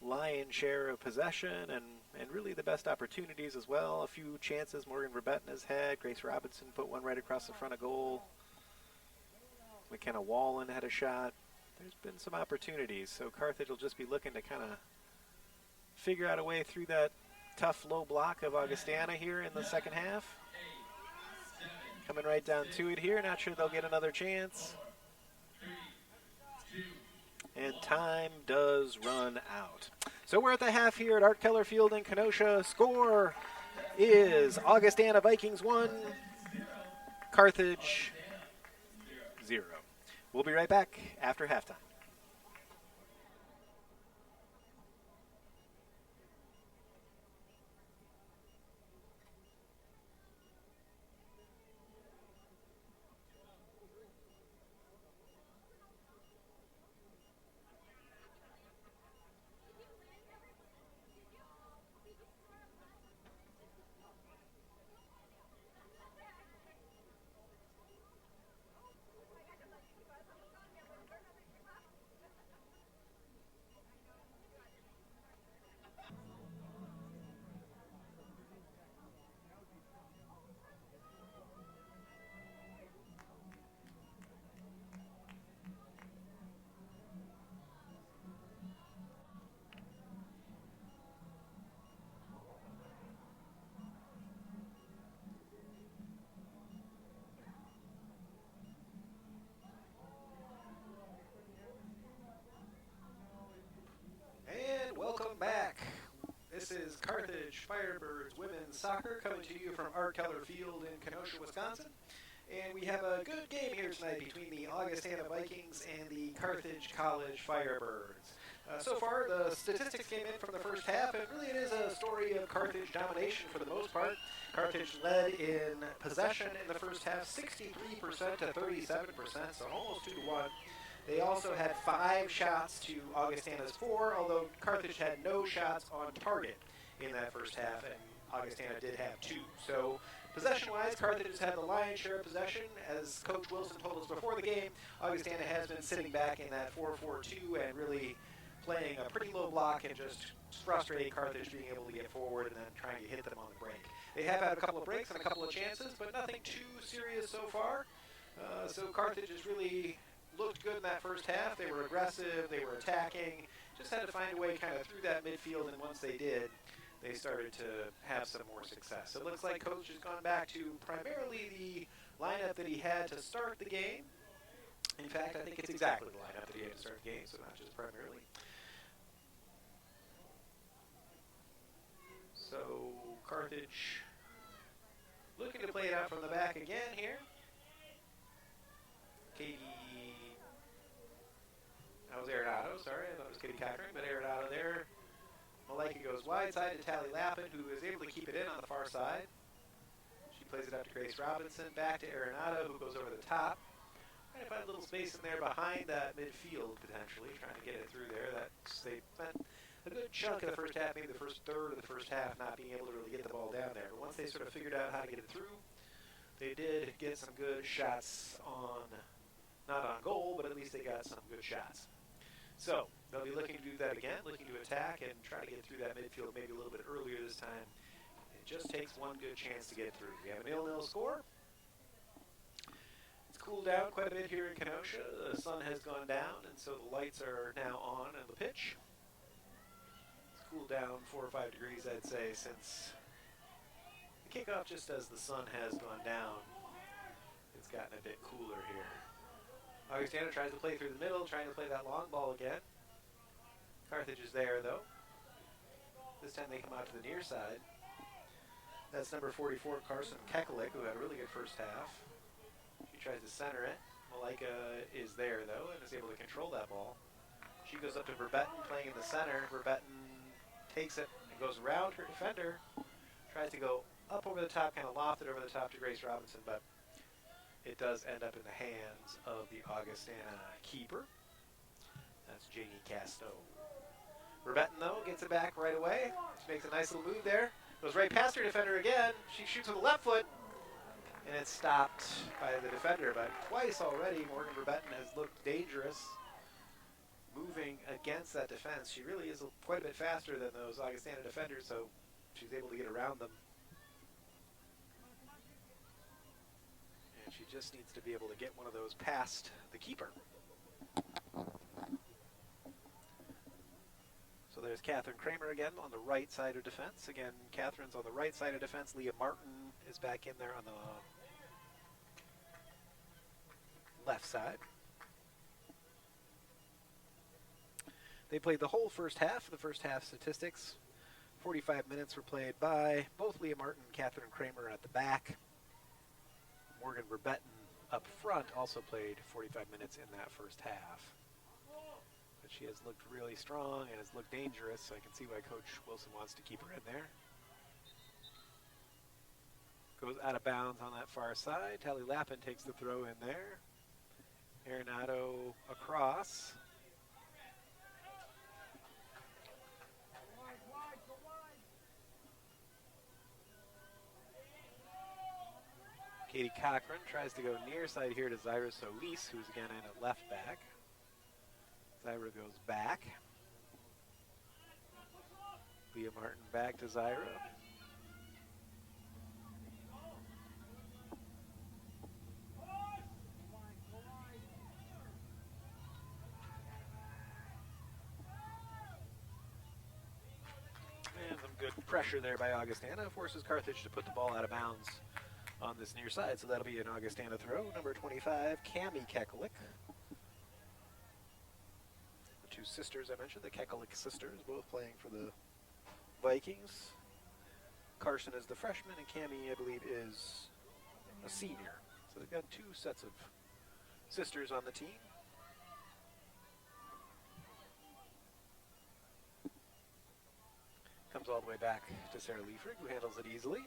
lion's share of possession and really the best opportunities as well. A few chances Morgan Verbetten has had. Grace Robinson put one right across the front of goal. McKenna Wallen had a shot. There's been some opportunities, so Carthage will just be looking to kind of figure out a way through that tough low block of Augustana here in the second half. Coming right down to it here. Not sure they'll get another chance. And time does run out. So we're at the half here at Art Keller Field in Kenosha. Score is Augustana Vikings 1, Carthage 0. We'll be right back after halftime. Welcome back. This is Carthage Firebirds Women's Soccer coming to you from Art Keller Field in Kenosha, Wisconsin. And we have a good game here tonight between the Augustana Vikings and the Carthage College Firebirds. So far, the statistics came in from the first half, and really it is a story of Carthage domination for the most part. Carthage led in possession in the first half, 63% to 37%, so almost 2-1. They also had 5 shots to Augustana's 4, although Carthage had no shots on target in that first half, and Augustana did have 2. So possession-wise, Carthage has had the lion's share of possession. As Coach Wilson told us before the game, Augustana has been sitting back in that 4-4-2 and really playing a pretty low block and just frustrating Carthage being able to get forward and then trying to hit them on the break. They have had a couple of breaks and a couple of chances, but nothing too serious so far. So Carthage has really looked good in that first half. They were aggressive, they were attacking, just had to find a way kind of through that midfield, and once they did, they started to have some more success. It looks like Coach has gone back to primarily the lineup that he had to start the game. In fact, I think it's exactly the lineup that he had to start the game, so not just primarily. So Carthage looking to play it out from the back again here. That was Arenado, sorry, I thought it was Katie Cochran, but Arenado there. Malaika goes wide side to Tally Lappin, who is able to keep it in on the far side. She plays it up to Grace Robinson, back to Arenado, who goes over the top. Trying to find a little space in there behind that midfield, potentially, trying to get it through there. They spent a good chunk of the first half, maybe the first third of the first half, not being able to really get the ball down there. But once they sort of figured out how to get it through, they did get some good shots on, not on goal, but at least they got some good shots. So they'll be looking to do that again, looking to attack and try to get through that midfield maybe a little bit earlier this time. It just takes one good chance to get through. We have a 0-0 score. It's cooled down quite a bit here in Kenosha. The sun has gone down, and so the lights are now on the pitch. It's cooled down 4 or 5 degrees, I'd say, since the kickoff. Just as the sun has gone down, it's gotten a bit cooler here. Augustana tries to play through the middle, trying to play that long ball again. Carthage is there, though. This time they come out to the near side. That's number 44, Carson Kekalik, who had a really good first half. She tries to center it. Malaika is there, though, and is able to control that ball. She goes up to Verbetten, playing in the center. Verbetten takes it and goes around her defender. Tries to go up over the top, kind of lofted over the top to Grace Robinson, but it does end up in the hands of the Augustana keeper. That's Janie Casto. Verbetten, though, gets it back right away. She makes a nice little move there. Goes right past her defender again. She shoots with the left foot, and it's stopped by the defender. But twice already, Morgan Verbetten has looked dangerous moving against that defense. She really is quite a bit faster than those Augustana defenders, so she's able to get around them. She just needs to be able to get one of those past the keeper. So there's Catherine Kramer again on the right side of defense. Again, Catherine's on the right side of defense. Leah Martin is back in there on the left side. They played the whole first half. The first half statistics, 45 minutes were played by both Leah Martin and Catherine Kramer at the back. Morgan Verbetten up front also played 45 minutes in that first half. But she has looked really strong and has looked dangerous, so I can see why Coach Wilson wants to keep her in there. Goes out of bounds on that far side. Tally Lappin takes the throw in there. Arenado across. Katie Cochran tries to go near side here to Zyra Solis, who's again in at left back. Zyra goes back. Leah Martin back to Zyra. And some good pressure there by Augustana. Forces Carthage to put the ball out of bounds on this near side, so that'll be an Augustana throw. Number 25, Cami Kekalik. The two sisters I mentioned, the Kekalik sisters, both playing for the Vikings. Carson is the freshman, and Cami, I believe, is a senior. So they've got two sets of sisters on the team. Comes all the way back to Sarah Liefrig, who handles it easily.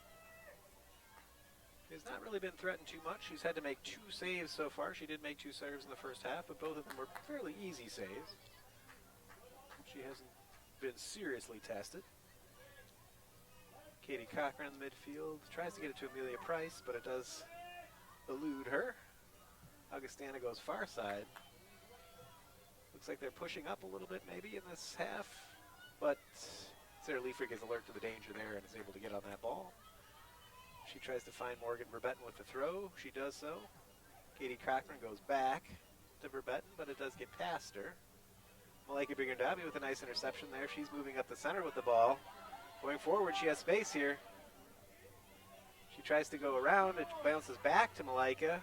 Has not really been threatened too much. She's had to make 2 saves so far. She did make 2 saves in the first half, but both of them were fairly easy saves. She hasn't been seriously tested. Katie Cochran in the midfield tries to get it to Amelia Price, but it does elude her. Augustana goes far side. Looks like they're pushing up a little bit maybe in this half, but Sarah Liefrig is alert to the danger there and is able to get on that ball. She tries to find Morgan Verbetten with the throw. She does so. Katie Cochran goes back to Verbetten, but it does get past her. Malaika Bigandabi with a nice interception there. She's moving up the center with the ball. Going forward, she has space here. She tries to go around. It bounces back to Malaika.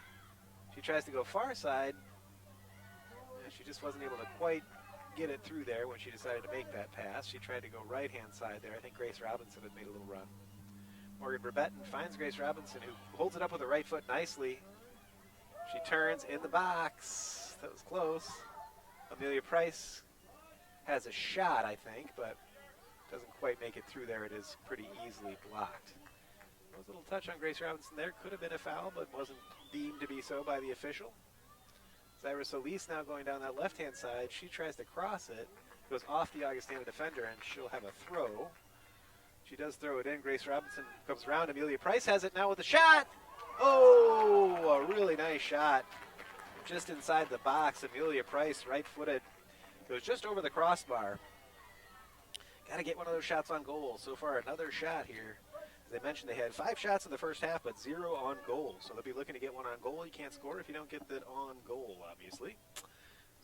She tries to go far side. She just wasn't able to quite get it through there when she decided to make that pass. She tried to go right-hand side there. I think Grace Robinson had made a little run. Morgan Brebetten finds Grace Robinson, who holds it up with her right foot nicely. She turns in the box. That was close. Amelia Price has a shot, I think, but doesn't quite make it through there. It is pretty easily blocked. There was a little touch on Grace Robinson there. Could have been a foul, but wasn't deemed to be so by the official. Zyra Solis now going down that left-hand side. She tries to cross it. Goes off the Augustana defender, and she'll have a throw. She does throw it in. Grace Robinson comes around. Amelia Price has it now with a shot. Oh, a really nice shot. Just inside the box. Amelia Price, right-footed. Goes just over the crossbar. Got to get one of those shots on goal. So far, another shot here. As I mentioned, they had 5 shots in the first half, but 0 on goal. So they'll be looking to get one on goal. You can't score if you don't get that on goal, obviously.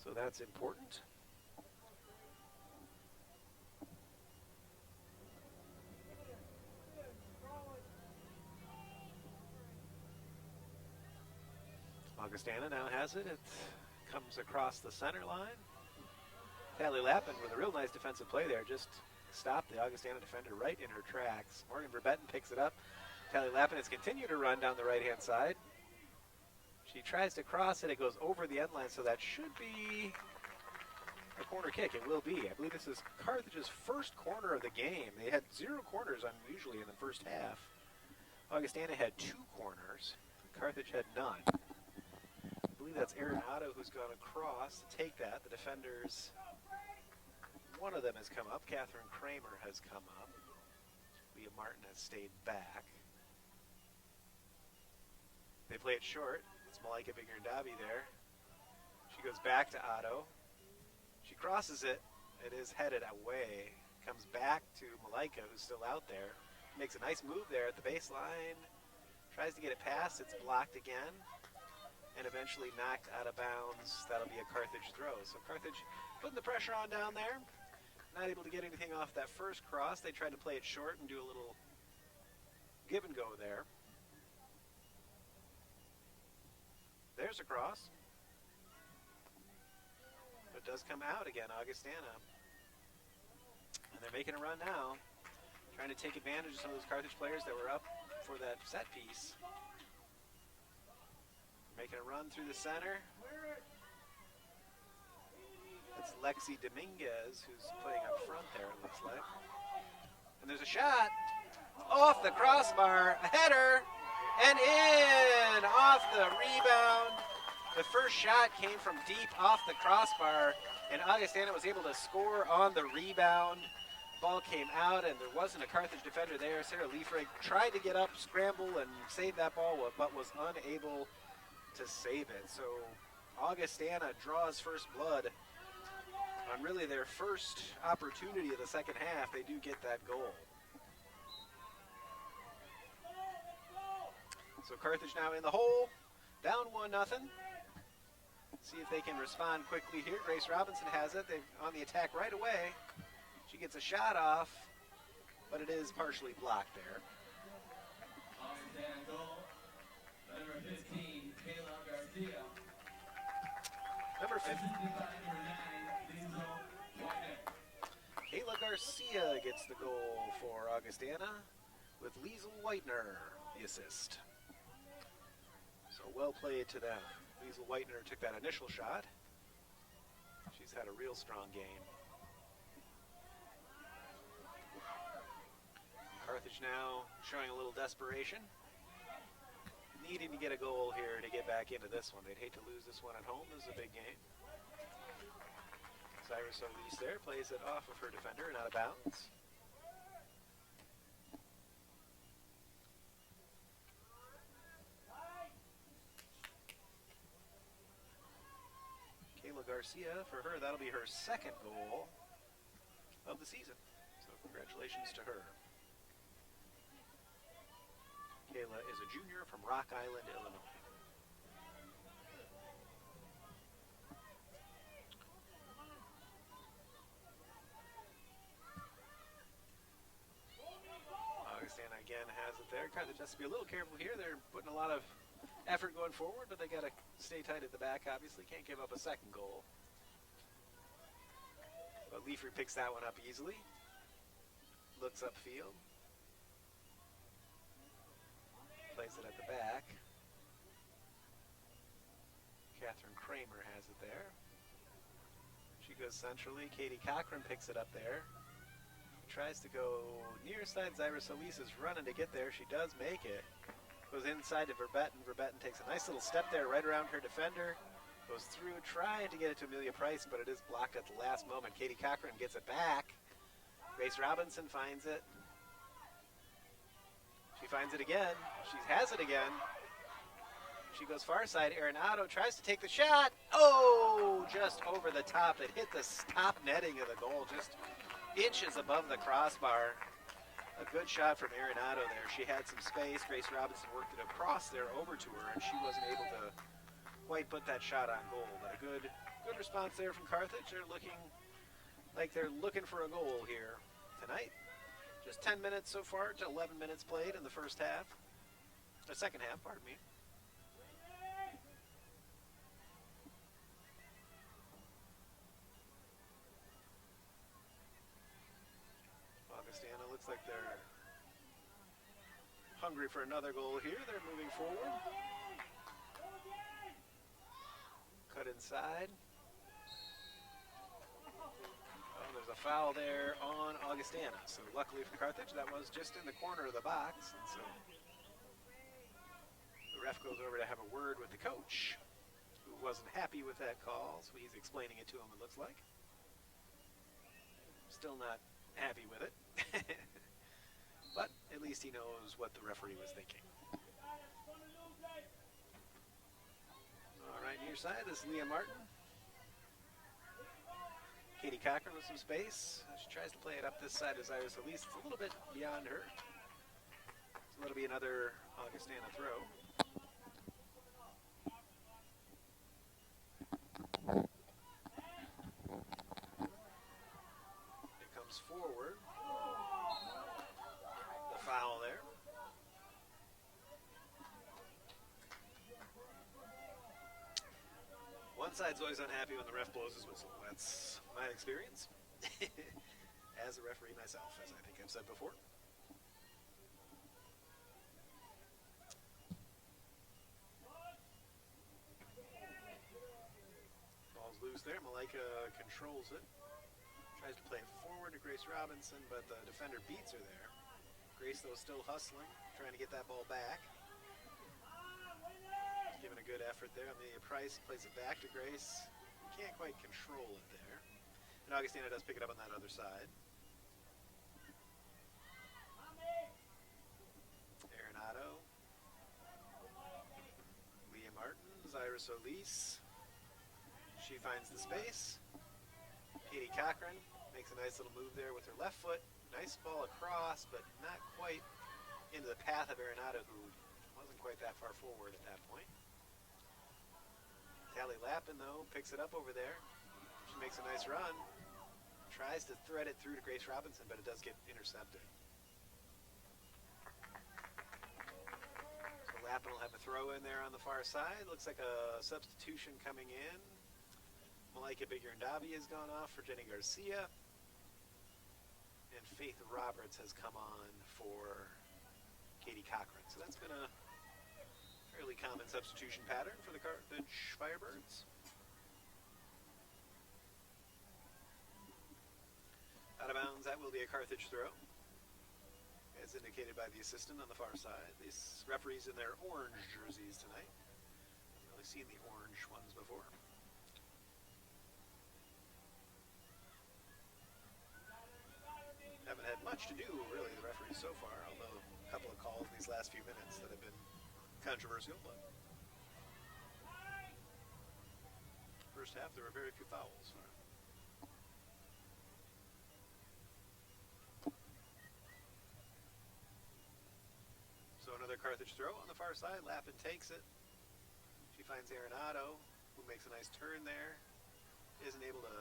So that's important. Augustana now has it. It comes across the center line. Tally Lappin with a real nice defensive play there. Just stopped the Augustana defender right in her tracks. Morgan Brebetten picks it up. Tally Lappin has continued to run down the right-hand side. She tries to cross it. It goes over the end line, so that should be a corner kick. It will be. I believe this is Carthage's first corner of the game. They had 0 corners unusually in the first half. Augustana had 2 corners. Carthage had none. I believe that's Erin Otto who's gone across to take that. The defenders, one of them has come up. Catherine Kramer has come up. Leah Martin has stayed back. They play it short. It's Malaika Biggerdabi there. She goes back to Otto. She crosses it. It is headed away. Comes back to Malaika, who's still out there. Makes a nice move there at the baseline. Tries to get it past. It's blocked again. And eventually knocked out of bounds. That'll be a Carthage throw. So Carthage putting the pressure on down there. Not able to get anything off that first cross. They tried to play it short and do a little give and go there. There's a cross. But it does come out again, Augustana. And they're making a run now. Trying to take advantage of some of those Carthage players that were up for that set piece. Making a run through the center. It's Lexi Dominguez who's playing up front there, it looks like. And there's a shot off the crossbar, a header, and in off the rebound. The first shot came from deep off the crossbar, and Augustana was able to score on the rebound. Ball came out, and there wasn't a Carthage defender there. Sarah Liefrig tried to get up, scramble, and save that ball, but was unable to save it. So Augustana draws first blood on really their first opportunity of the second half. They do get that goal. So Carthage now in the hole, down 1-0. See if they can respond quickly here. Grace Robinson has it. They're on the attack right away. She gets a shot off, but it is partially blocked there. Augustana goal. Number 15, Kayla Garcia. Number 15. Assisted by number 9, Liesl Whitener. Kayla Garcia gets the goal for Augustana with Liesl Whitener, the assist. So well played to them. Liesl Whitener took that initial shot. She's had a real strong game. Carthage now showing a little desperation. Needing to get a goal here to get back into this one. They'd hate to lose this one at home. This is a big game. Cyrus Solis there plays it off of her defender and out of bounds. Kayla Garcia, for her, that'll be her second goal of the season. So congratulations to her. Kayla is a junior from Rock Island, Illinois. Augustana again has it there. Carthage has to be a little careful here. They're putting a lot of effort going forward, but they got to stay tight at the back, obviously. Can't give up a second goal. But Leafrey picks that one up easily. Looks upfield. Plays it at the back. Catherine Kramer has it there. She goes centrally. Katie Cochran picks it up there. Tries to go near side. Zyra Solis is running to get there. She does make it. Goes inside to Verbetten. Verbetten takes a nice little step there right around her defender. Goes through trying to get it to Amelia Price, but it is blocked at the last moment. Katie Cochran gets it back. Grace Robinson finds it. She finds it again. She has it again. She goes far side. Arenado tries to take the shot. Oh, just over the top. It hit the top netting of the goal, just inches above the crossbar. A good shot from Arenado there. She had some space. Grace Robinson worked it across there over to her, and she wasn't able to quite put that shot on goal. But a good response there from Carthage. They're looking like they're looking for a goal here tonight. Just 10 minutes so far to 11 minutes played in the first half. The second half, pardon me. Augustana looks like they're hungry for another goal here. They're moving forward. Cut inside. Oh, there's a foul there on Augustana. So luckily for Carthage, that was just in the corner of the box. And so the ref goes over to have a word with the coach, who wasn't happy with that call. So he's explaining it to him, it looks like. Still not happy with it. But at least he knows what the referee was thinking. All right, near side, this is Leah Martin. Katie Cochran with some space. She tries to play it up this side as Iris Elise. It's a little bit beyond her. So that'll be another Augustana throw. It comes forward. The foul there. One side's always unhappy when the ref blows his whistle. That's my experience as a referee myself, as I think I've said before. Ball's loose there. Malaika controls it. Tries to play it forward to Grace Robinson, but the defender beats her there. Grace, though, still hustling, trying to get that ball back. Giving a good effort there. Amelia Price plays it back to Grace. Can't quite control it there. And Augustana does pick it up on that other side. Arenado. Leah Martin. Zyra Solis. She finds the space. Katie Cochran makes a nice little move there with her left foot. Nice ball across, but not quite into the path of Arenado, who wasn't quite that far forward at that point. Tally Lappin, though, picks it up over there. She makes a nice run. Tries to thread it through to Grace Robinson, but it does get intercepted. So Lappin will have a throw in there on the far side. Looks like a substitution coming in. Malaika Bigger-Ndabi has gone off for Jenny Garcia. And Faith Roberts has come on for Katie Cochran. So that's been a fairly common substitution pattern for the Carthage Firebirds. Out of bounds, that will be a Carthage throw, as indicated by the assistant on the far side. These referees in their orange jerseys tonight. I've really seen the orange ones before. Haven't had much to do, really, the referees so far, although a couple of calls in these last few minutes that have been controversial, but first half there were very few fouls. So another Carthage throw on the far side. Lappin takes it. She finds Arenado, who makes a nice turn there. Isn't able to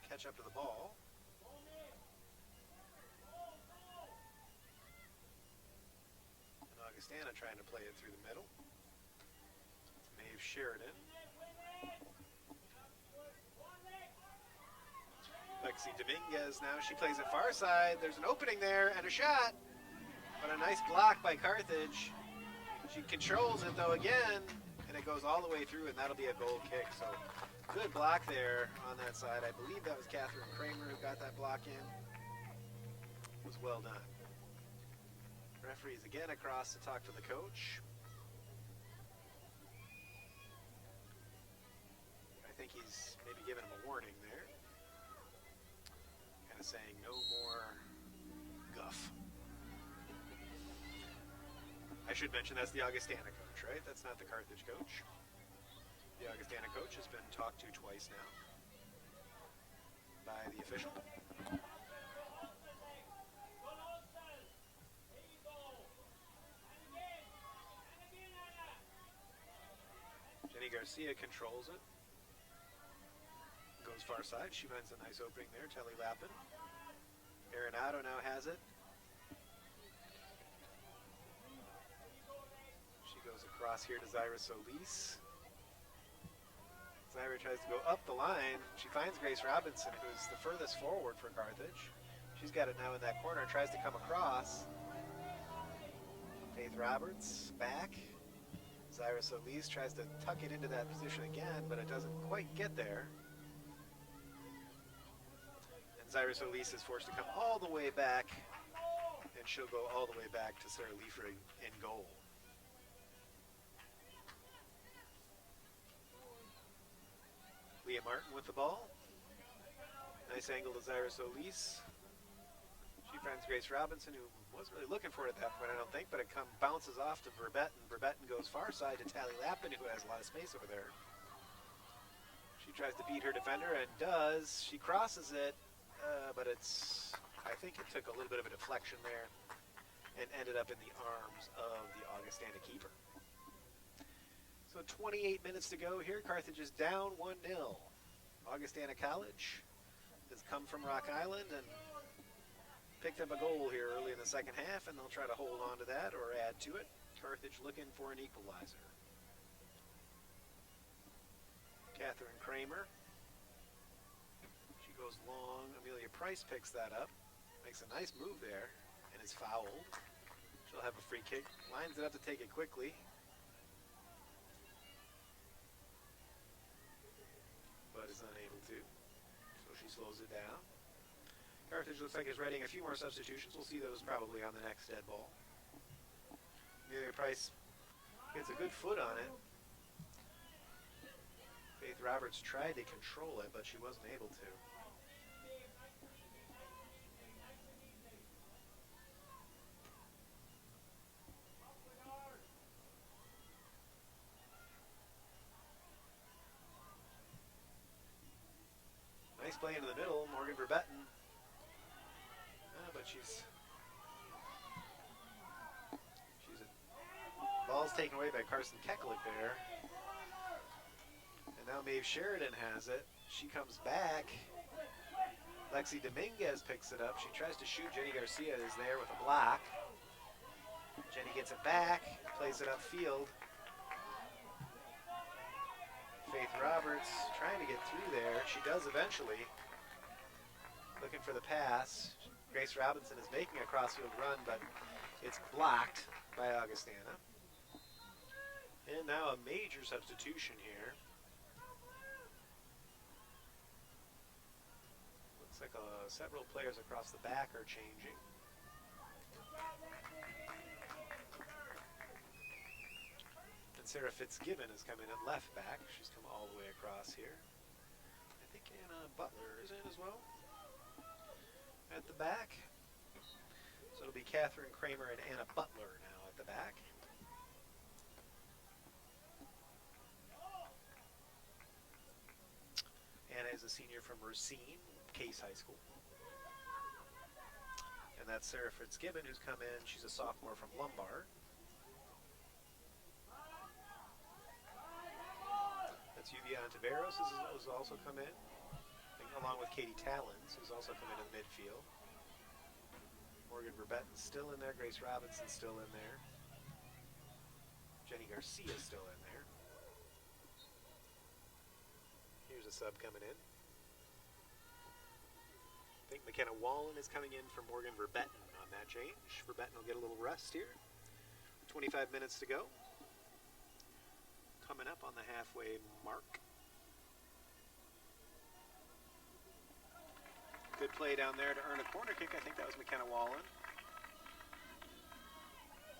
catch up to the ball. Augustana trying to play it through the middle. Maeve Sheridan. Lexi Dominguez now, she plays it far side. There's an opening there and a shot, but a nice block by Carthage. She controls it though again, and it goes all the way through, and that'll be a goal kick. So good block there on that side. I believe that was Catherine Kramer who got that block in. It was well done. Referee's again across to talk to the coach. I think he's maybe giving him a warning there. Kind of saying no more guff. I should mention that's the Augustana coach, right? That's not the Carthage coach. The Augustana coach has been talked to twice now by the official. Jenny Garcia controls it. Goes far side. She finds a nice opening there. Telly Lappin. Arenado now has it. She goes across here to Zaira Solis. Zaira tries to go up the line. She finds Grace Robinson, who's the furthest forward for Carthage. She's got it now in that corner and tries to come across. Faith Roberts back. Zaira Solis tries to tuck it into that position again, but it doesn't quite get there. And Zaira Solis is forced to come all the way back, and she'll go all the way back to Sarah Liefrig in goal. Leah Martin with the ball. Nice angle to Zaira Solis. She finds Grace Robinson, who wasn't really looking for it at that point, I don't think, but it bounces off to Verbetten. Verbetten goes far side to Tally Lappin, who has a lot of space over there. She tries to beat her defender and does. She crosses it, but I think it took a little bit of a deflection there and ended up in the arms of the Augustana keeper. So 28 minutes to go here. Carthage is down 1-0. Augustana College has come from Rock Island and picked up a goal here early in the second half, and they'll try to hold on to that or add to it. Carthage looking for an equalizer. Catherine Kramer. She goes long. Amelia Price picks that up. Makes a nice move there and is fouled. She'll have a free kick. Lines it up to take it quickly. But is unable to. So she slows it down. Carthage looks like it's readying a few more substitutions. We'll see those probably on the next dead ball. Amelia Price gets a good foot on it. Faith Roberts tried to control it, but she wasn't able to. Nice play into the middle, Morgan Verbetten. But she's ball's taken away by Carson Keklik there. And now Maeve Sheridan has it. She comes back. Lexi Dominguez picks it up. She tries to shoot. Jenny Garcia is there with a block. Jenny gets it back, plays it upfield. Faith Roberts trying to get through there. She does eventually. Looking for the pass. Grace Robinson is making a crossfield run, but it's blocked by Augustana. And now a major substitution here. Looks like several players across the back are changing. And Sarah Fitzgibbon is coming in left back. She's come all the way across here. I think Anna Butler is in as well. At the back. So it'll be Catherine Kramer and Anna Butler now at the back. Anna is a senior from Racine, Case High School. And that's Sarah Fitzgibbon who's come in. She's a sophomore from Lombard. That's Yuvia Antiveros who's also come in. Along with Katie Tallons, who's also come into the midfield. Morgan Verbetten's still in there. Grace Robinson's still in there. Jenny Garcia's still in there. Here's a sub coming in. think McKenna Wallen is coming in for Morgan Verbetten on that change. Verbetten will get a little rest here. 25 minutes to go. Coming up on the halfway mark. Good play down there to earn a corner kick. I think that was McKenna Wallen.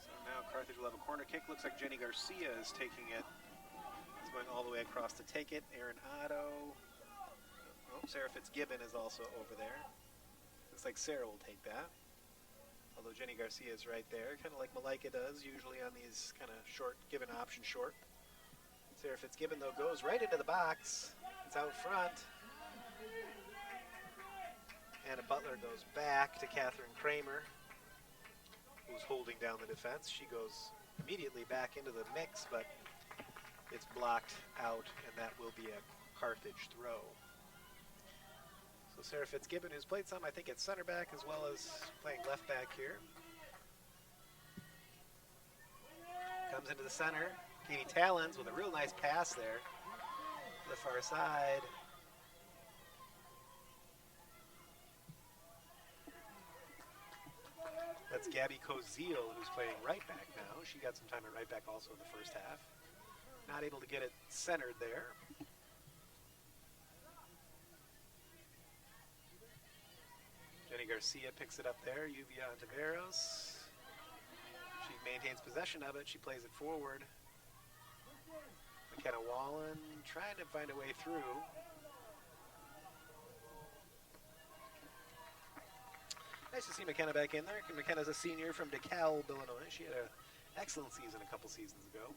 So now Carthage will have a corner kick. Looks like Jenny Garcia is taking it. He's going all the way across to take it. Aaron Otto. Oh, Sarah Fitzgibbon is also over there. Looks like Sarah will take that. Although Jenny Garcia is right there, kind of like Malika does usually on these kind of short, given option short. Sarah Fitzgibbon, though, goes right into the box. It's out front. Anna Butler goes back to Catherine Kramer, who's holding down the defense. She goes immediately back into the mix, but it's blocked out, and that will be a Carthage throw. So Sarah Fitzgibbon, who's played some, I think, at center back as well as playing left back here, comes into the center. Katie Talons with a real nice pass there to the far side. That's Gabby Koziel, who's playing right back now. She got some time at right back also in the first half. Not able to get it centered there. Jenny Garcia picks it up there. Yuvia Ontiveros. She maintains possession of it. She plays it forward. McKenna Wallen trying to find a way through. Nice to see McKenna back in there. McKenna's a senior from DeKalb, Illinois. She had an excellent season a couple seasons ago.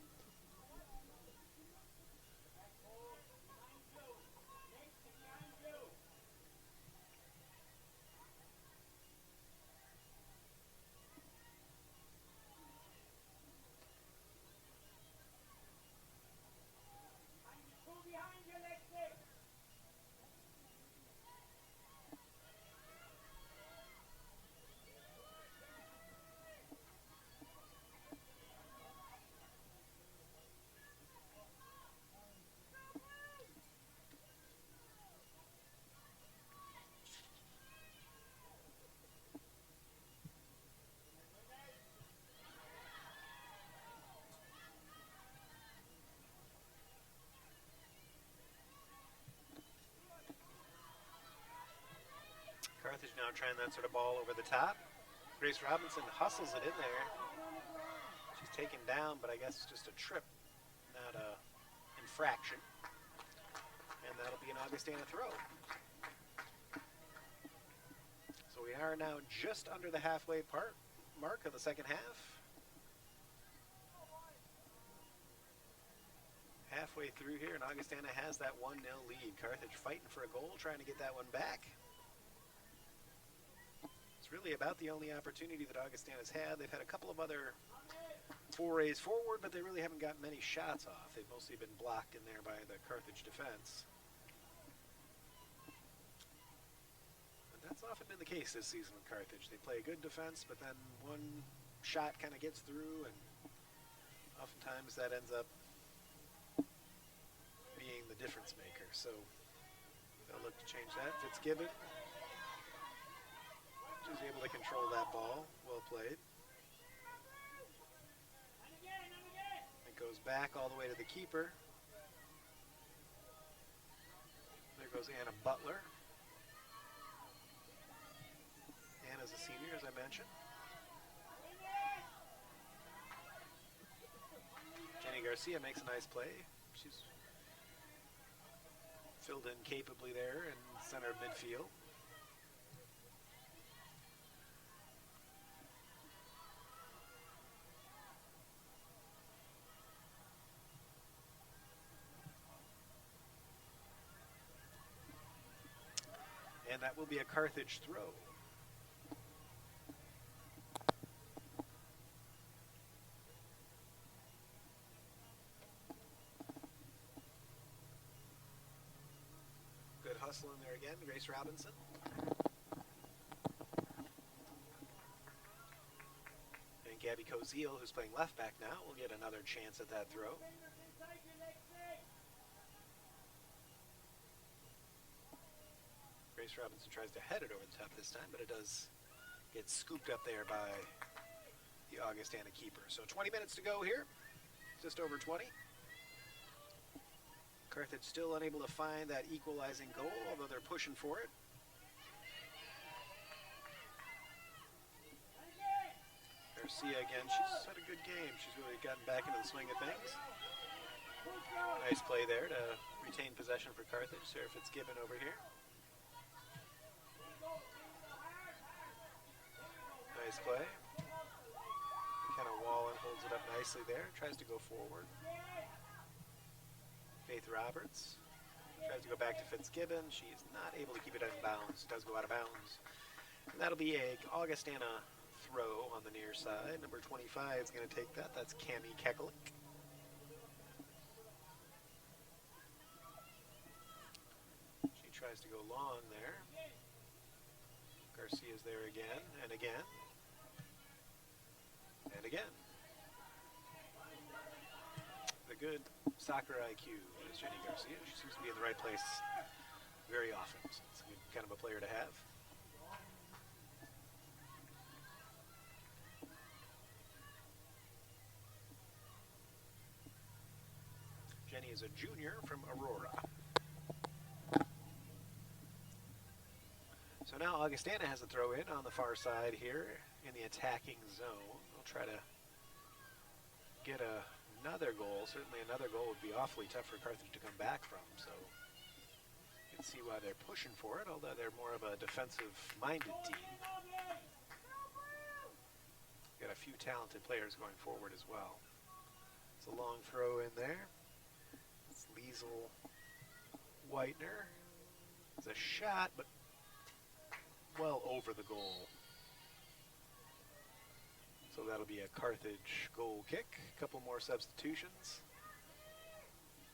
Carthage now trying that sort of ball over the top. Grace Robinson hustles it in there. She's taken down, but I guess it's just a trip, not a infraction. And that'll be an Augustana throw. So we are now just under the halfway mark of the second half. Halfway through here, and Augustana has that 1-0 lead. Carthage fighting for a goal, trying to get that one back. Really about the only opportunity that Augustana's had. They've had a couple of other forays forward, but they really haven't gotten many shots off. They've mostly been blocked in there by the Carthage defense. And that's often been the case this season with Carthage. They play a good defense, but then one shot kind of gets through, and oftentimes that ends up being the difference maker. So they'll look to change that. Fitzgibbon is able to control that ball. Well played. It goes back all the way to the keeper. There goes Anna Butler. Anna's a senior, as I mentioned. Jenny Garcia makes a nice play. She's filled in capably there in center of midfield. And that will be a Carthage throw. Good hustle in there again, Grace Robinson. And Gabby Koziel, who's playing left back now, will get another chance at that throw. Grace Robinson tries to head it over the top this time, but it does get scooped up there by the Augustana keeper. So 20 minutes to go here, just over 20. Carthage still unable to find that equalizing goal, although they're pushing for it. Garcia again, she's had a good game. She's really gotten back into the swing of things. Nice play there to retain possession for Carthage. Sarah Fitzgibbon over here. Nice play. McKenna Wallen holds it up nicely there, tries to go forward. Faith Roberts tries to go back to Fitzgibbon. She's not able to keep it in bounds. Does go out of bounds. And that'll be a Augustana throw on the near side. Number 25 is going to take that. That's Cami Kekalik. She tries to go long there. Garcia's there again and again. And again. The good soccer IQ is Jenny Garcia. She seems to be in the right place very often. So it's a good kind of a player to have. Jenny is a junior from Aurora. So now Augustana has a throw in on the far side here in the attacking zone. They'll try to get another goal. Certainly another goal would be awfully tough for Carthage to come back from. So you can see why they're pushing for it, although they're more of a defensive-minded team. Got a few talented players going forward as well. It's a long throw in there. It's Liesel Whitener. It's a shot, but well over the goal. So that'll be a Carthage goal kick. A couple more substitutions.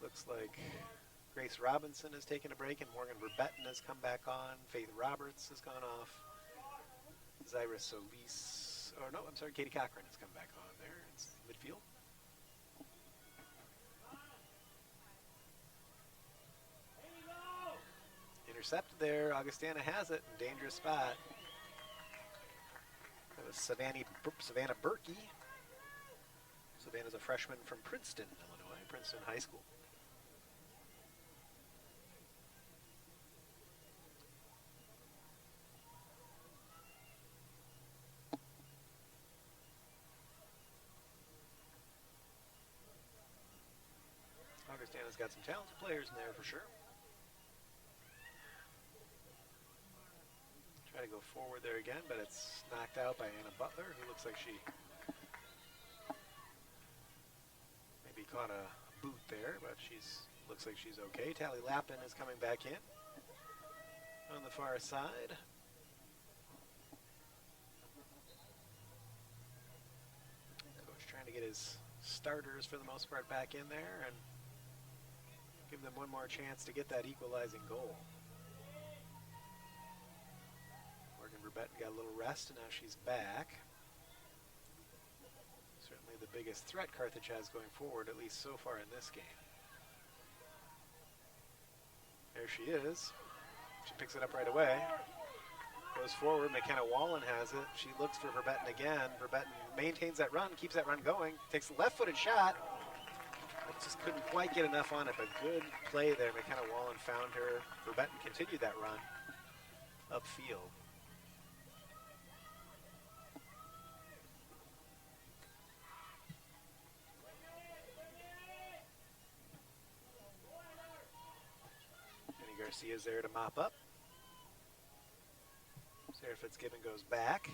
Looks like Grace Robinson has taken a break and Morgan Verbetten has come back on. Faith Roberts has gone off. Zyra Solis, or no, I'm sorry, Katie Cochran has come back on there. It's midfield. Intercepted there. Augustana has it. Dangerous spot. That was Savannah Berkey. Savannah's a freshman from Princeton, Illinois, Princeton High School. Augustana's got some talented players in there for sure. Try to go forward there again, but it's knocked out by Anna Butler, who looks like she maybe caught a boot there, but looks like she's okay. Tally Lappin is coming back in on the far side. Coach trying to get his starters for the most part back in there and give them one more chance to get that equalizing goal. Verbetten got a little rest, and now she's back. Certainly the biggest threat Carthage has going forward, at least so far in this game. There she is. She picks it up right away. Goes forward. McKenna Wallen has it. She looks for Verbetten again. Verbetten maintains that run, keeps that run going. Takes the left-footed shot. Just couldn't quite get enough on it, but good play there. McKenna Wallen found her. Verbetten continued that run upfield. Garcia's there to mop up. Sarah Fitzgibbon goes back.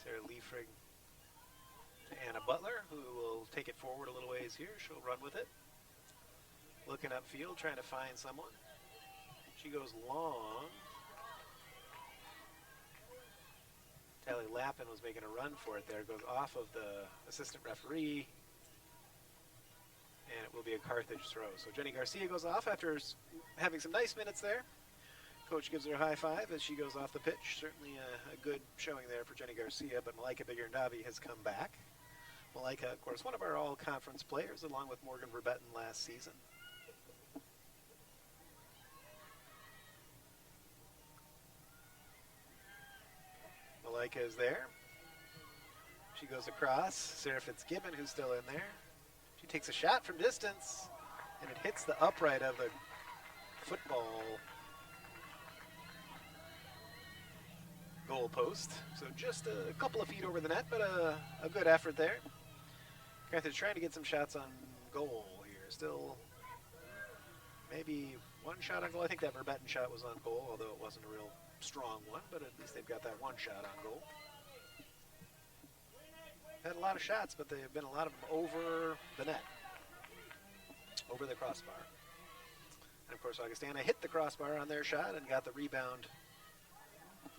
Sarah Liefrig to Anna Butler, who will take it forward a little ways here. She'll run with it. Looking upfield, trying to find someone. She goes long. Tally Lappin was making a run for it there. Goes off of the assistant referee. And it will be a Carthage throw. So Jenny Garcia goes off after having some nice minutes there. Coach gives her a high five as she goes off the pitch. Certainly a good showing there for Jenny Garcia, but Malaika Biggernavi has come back. Malaika, of course, one of our all-conference players, along with Morgan Verbetten last season. Malika is there. She goes across. Sarah Fitzgibbon, who's still in there. She takes a shot from distance, and it hits the upright of the football goal post. So just a couple of feet over the net, but a good effort there. Carthage trying to get some shots on goal here. Still maybe one shot on goal. I think that Verbetten shot was on goal, although it wasn't a real strong one, but at least they've got that one shot on goal. Had a lot of shots, but they've been a lot of them over the net, over the crossbar. And of course, Augustana hit the crossbar on their shot and got the rebound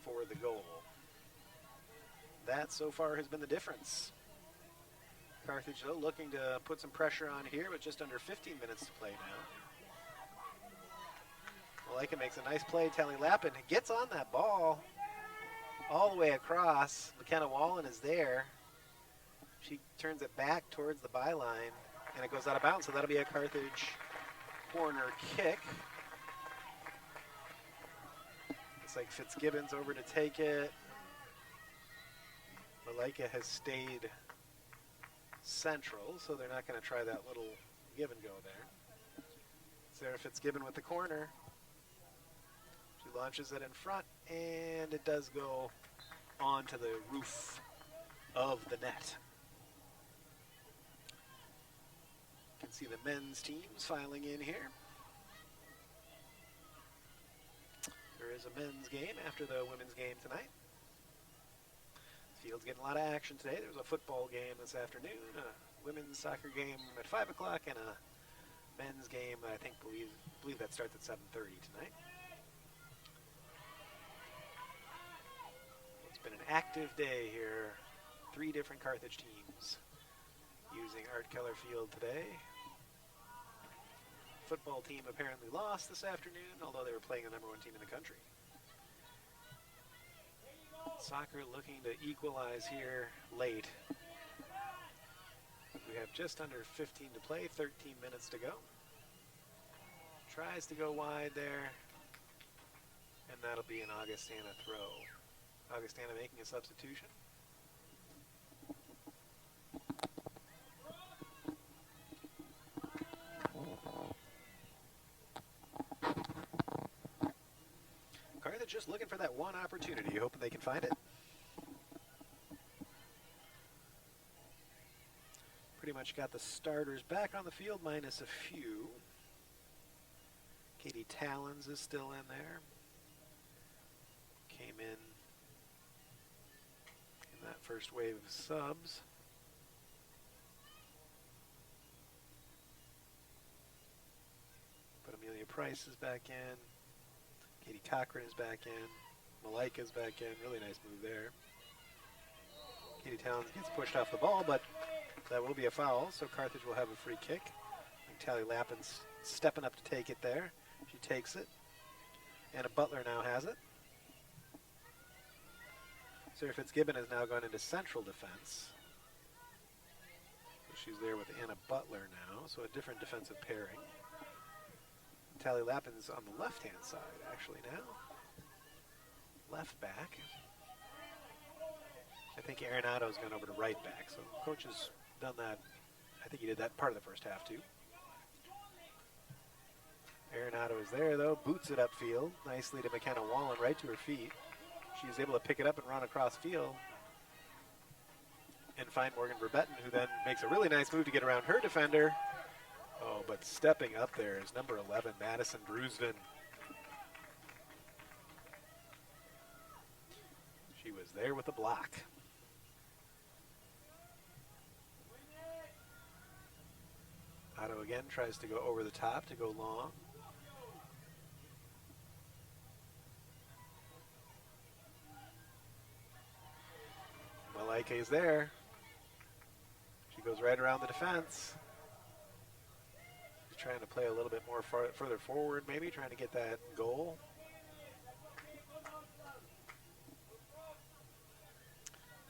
for the goal. That so far has been the difference. Carthage, though, looking to put some pressure on here with just under 15 minutes to play now. Malika makes a nice play. Tally Lappin gets on that ball all the way across. McKenna Wallen is there. She turns it back towards the byline, and it goes out of bounds, so that'll be a Carthage corner kick. Looks like Fitzgibbon's over to take it. Malika has stayed central, so they're not going to try that little give and go there. Sarah Fitzgibbon with the corner. She launches it in front, and it does go onto the roof of the net. You can see the men's teams filing in here. There is a men's game after the women's game tonight. Field's getting a lot of action today. There's a football game this afternoon, a women's soccer game at 5 o'clock, and a men's game, I believe that starts at 7:30 tonight. It's been an active day here. 3 different Carthage teams using Art Keller Field today. Football team apparently lost this afternoon, although they were playing the #1 team in the country. Soccer looking to equalize here late. We have just under 15 to play, 13 minutes to go. Tries to go wide there, and that'll be an Augustana throw. Augustana making a substitution. Carthage just looking for that one opportunity, hoping they can find it. Pretty much got the starters back on the field, minus a few. Katie Talons is still in there. Came in that first wave of subs. But Amelia Price is back in. Katie Cochran is back in. Malika's back in. Really nice move there. Katie Talons gets pushed off the ball, but that will be a foul, so Carthage will have a free kick. And Tally Lappin's stepping up to take it there. She takes it. Anna Butler now has it. Sarah Fitzgibbon has now gone into central defense. So she's there with Anna Butler now, so a different defensive pairing. Tally Lappin's on the left-hand side, actually, now. Left back. I think Arenado's gone over to right back, so coach has done that. I think he did that part of the first half, too. Arenado is there, though. Boots it upfield nicely to McKenna Wallen, right to her feet. She's able to pick it up and run across field and find Morgan Verbetten, who then makes a really nice move to get around her defender. Oh, but stepping up there is number 11, Madison Drusvin. She was there with the block. Otto again tries to go over the top to go long. Malika is there. She goes right around the defense. She's trying to play a little bit more further forward, maybe, trying to get that goal.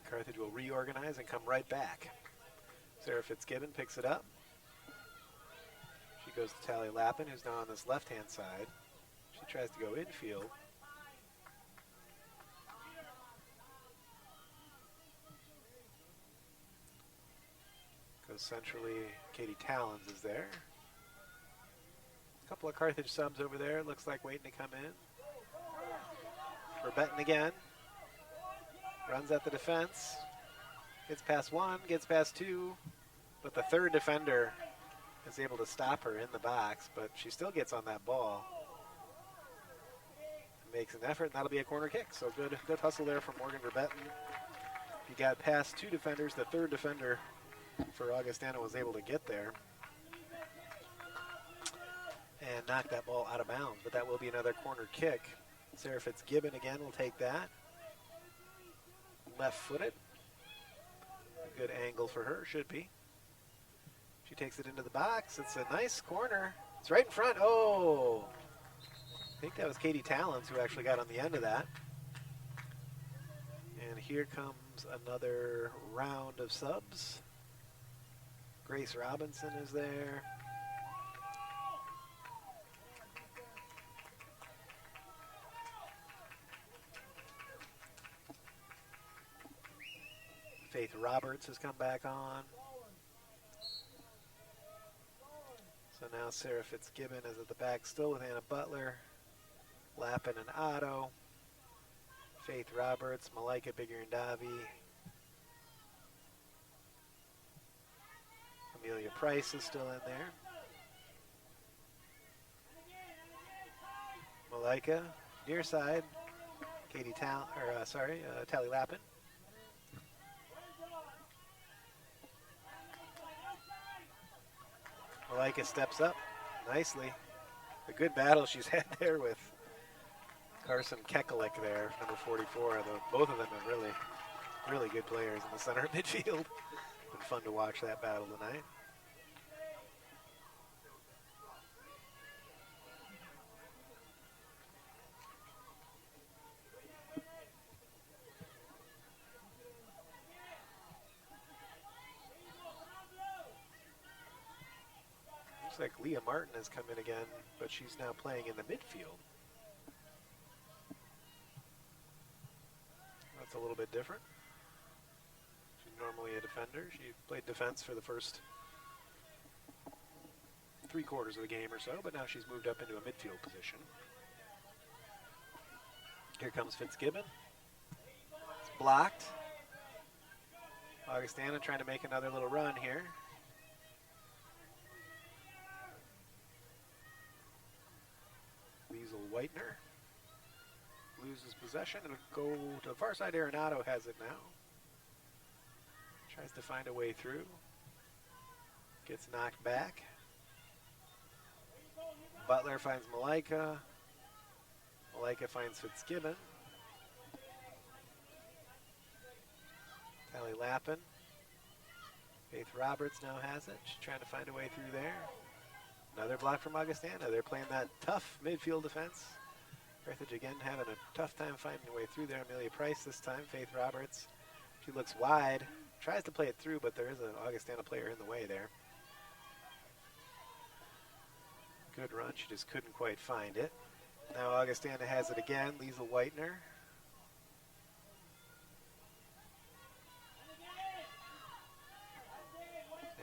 Carthage will reorganize and come right back. Sarah Fitzgibbon picks it up. She goes to Tally Lappin, who's now on this left-hand side. She tries to go infield. So centrally, Katie Talons is there. A couple of Carthage subs over there. Looks like waiting to come in. Verbetten again. Runs at the defense. Gets past one, gets past two. But the third defender is able to stop her in the box, but she still gets on that ball. Makes an effort, and that'll be a corner kick. So good hustle there from Morgan Verbetten. He got past two defenders. The third defender for Augustana was able to get there and knock that ball out of bounds, but that will be another corner kick. Sarah Fitzgibbon again will take that. Left-footed. A good angle for her, should be. She takes it into the box. It's a nice corner. It's right in front. Oh! I think that was Katie Talons who actually got on the end of that. And here comes another round of subs. Grace Robinson is there. Faith Roberts has come back on. So now Sarah Fitzgibbon is at the back still with Anna Butler. Lappin and Otto. Faith Roberts, Malaika Bigurandavi. Amelia Price is still in there. Malaika, near side. Tally Lappin. Malaika steps up nicely. A good battle she's had there with Carson Kekalik there, number 44. Both of them are really, really good players in the center of midfield. Been fun to watch that battle tonight. Looks like Leah Martin has come in again, but she's now playing in the midfield. That's a little bit different. She's normally a defender. She played defense for the first 3 quarters of the game or so, but now she's moved up into a midfield position. Here comes Fitzgibbon. It's blocked. Augustana trying to make another little run here. Liesl Whitener loses possession. It'll go to the far side. Arenado has it now. Tries to find a way through. Gets knocked back. Butler finds Malaika. Malaika finds Fitzgibbon. Tally Lappin. Faith Roberts now has it. She's trying to find a way through there. Another block from Augustana. They're playing that tough midfield defense. Carthage again having a tough time finding a way through there. Amelia Price this time. Faith Roberts. She looks wide. Tries to play it through, but there is an Augustana player in the way there. Good run. She just couldn't quite find it. Now Augustana has it again. Liesl Whitener.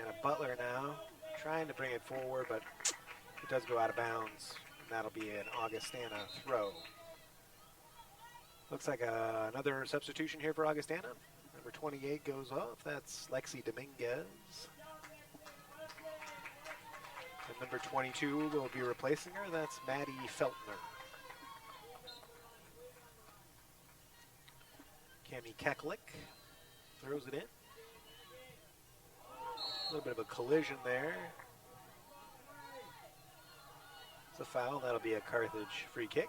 And a Butler now. Trying to bring it forward, but it does go out of bounds. And that'll be an Augustana throw. Looks like another substitution here for Augustana. Number 28 goes off. That's Lexi Dominguez. And number 22 will be replacing her. That's Maddie Feltner. Cami Keklik throws it in. A little bit of a collision there. It's a foul. That'll be a Carthage free kick.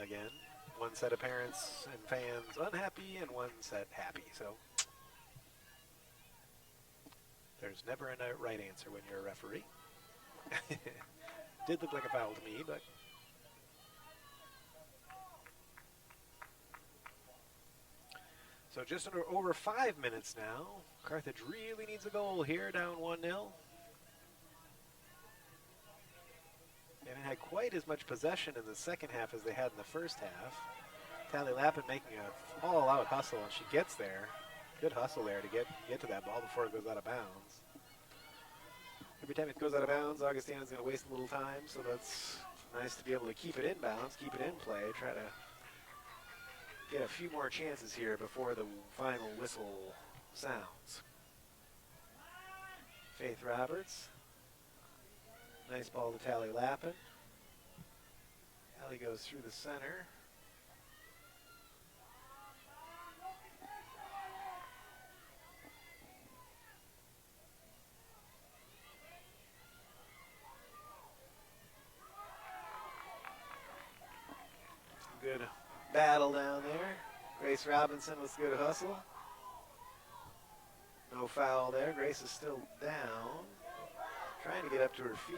Again, one set of parents and fans unhappy and one set happy. So there's never a right answer when you're a referee. Did look like a foul to me, but so just over 5 minutes now. Carthage really needs a goal here, down 1-0. They haven't had quite as much possession in the second half as they had in the first half. Tally Lappin making a all-out hustle, and she gets there. Good hustle there to get to that ball before it goes out of bounds. Every time it goes out of bounds, Augustana's going to waste a little time, so that's nice to be able to keep it in bounds, keep it in play, try to get a few more chances here before the final whistle sounds. Faith Roberts. Nice ball to Tally Lappin. Tally goes through the center. Good battle down there. Grace Robinson with good hustle. No foul there. Grace is still down. Trying to get up to her feet.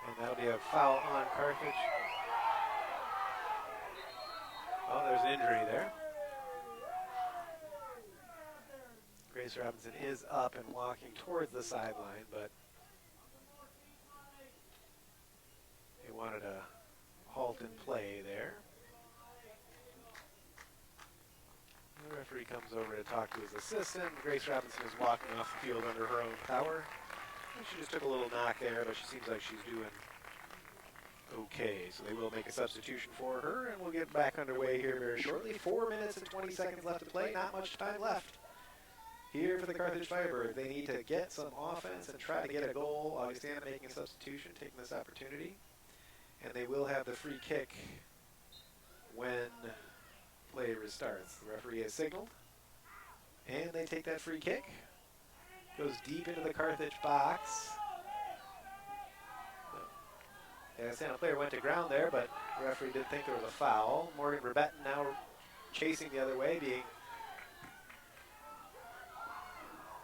And that'll be a foul on Carthage. Oh, there's an injury there. Grace Robinson is up and walking towards the sideline, but they wanted a halt in play there. The referee comes over to talk to his assistant. Grace Robinson is walking off the field under her own power. She just took a little knock there, but she seems like she's doing okay. So they will make a substitution for her, and we'll get back underway here very shortly. 4 minutes and 20 seconds left to play. Not much time left here for the Carthage Firebirds. They need to get some offense and try to get a goal. Augustana making a substitution, taking this opportunity. And they will have the free kick when play restarts. The referee has signaled. And they take that free kick. Goes deep into the Carthage box. The Augustana player went to ground there, but the referee did think there was a foul. Morgan Verbetten now chasing the other way, being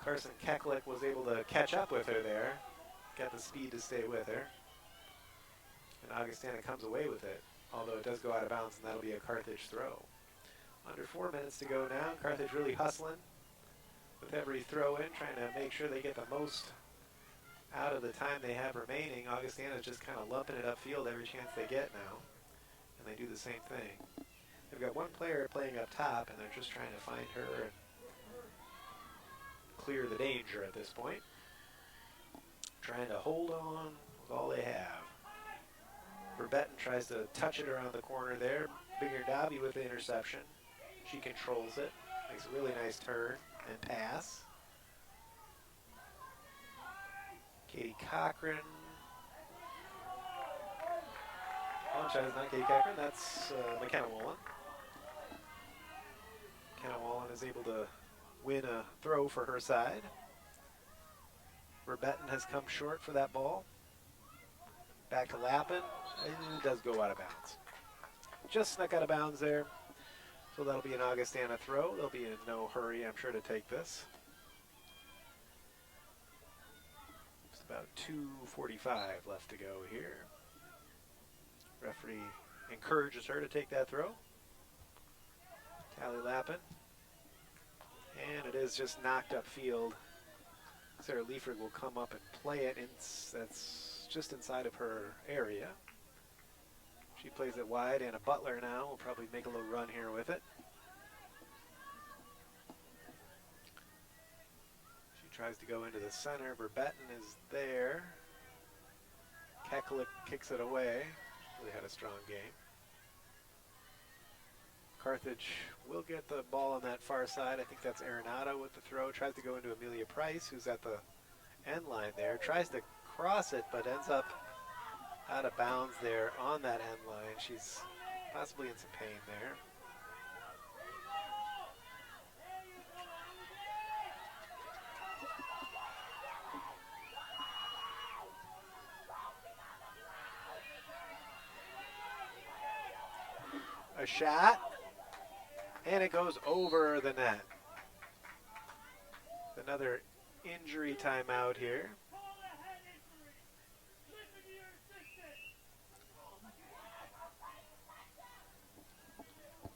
Carson Keklik was able to catch up with her there, got the speed to stay with her. And Augustana comes away with it, although it does go out of bounds, and that'll be a Carthage throw. Under 4 minutes to go now. Carthage really hustling with every throw in, trying to make sure they get the most out of the time they have remaining. Augustana's just kind of lumping it upfield every chance they get now, and they do the same thing. They've got one player playing up top, and they're just trying to find her and clear the danger at this point. Trying to hold on with all they have. Verbetten tries to touch it around the corner there. Bigger Dobby with the interception. She controls it. Makes a really nice turn and pass. Katie Cochran. Oh, I'm sorry, it's not Katie Cochran. That's McKenna Wallen. McKenna Wallen is able to win a throw for her side. Verbetten has come short for that ball. Back to Lappin. It does go out of bounds. Just snuck out of bounds there. So that'll be an Augustana throw. They'll be in no hurry, I'm sure, to take this. Just about 2:45 left to go here. Referee encourages her to take that throw. Tally Lappin. And it is just knocked upfield. Sarah Leifert will come up and play it. That's just inside of her area. She plays it wide. Anna Butler now will probably make a little run here with it. She tries to go into the center. Verbetten is there. Keklik kicks it away. Really had a strong game. Carthage will get the ball on that far side. I think that's Arenado with the throw. Tries to go into Amelia Price, who's at the end line there. Tries to cross it, but ends up out of bounds there on that end line. She's possibly in some pain there. A shot, and it goes over the net. Another injury timeout here.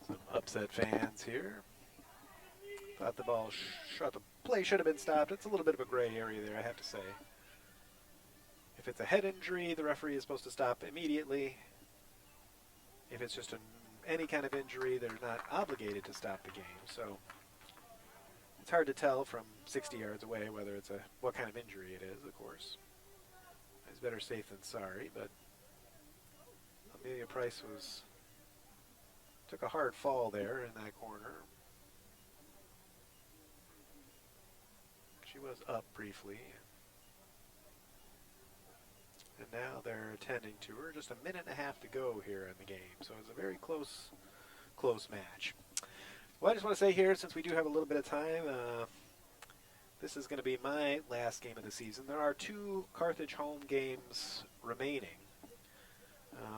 Some upset fans here. Thought the ball, the play should have been stopped. It's a little bit of a gray area there, I have to say. If it's a head injury, the referee is supposed to stop immediately. If it's just any kind of injury, they're not obligated to stop the game. So it's hard to tell from 60 yards away whether it's what kind of injury it is, of course. It's better safe than sorry, but Amelia Price took a hard fall there in that corner. She was up briefly. And now they're attending to her. Just a minute and a half to go here in the game. So it's a very close match. Well, I just want to say here, since we do have a little bit of time, this is going to be my last game of the season. There are 2 Carthage home games remaining.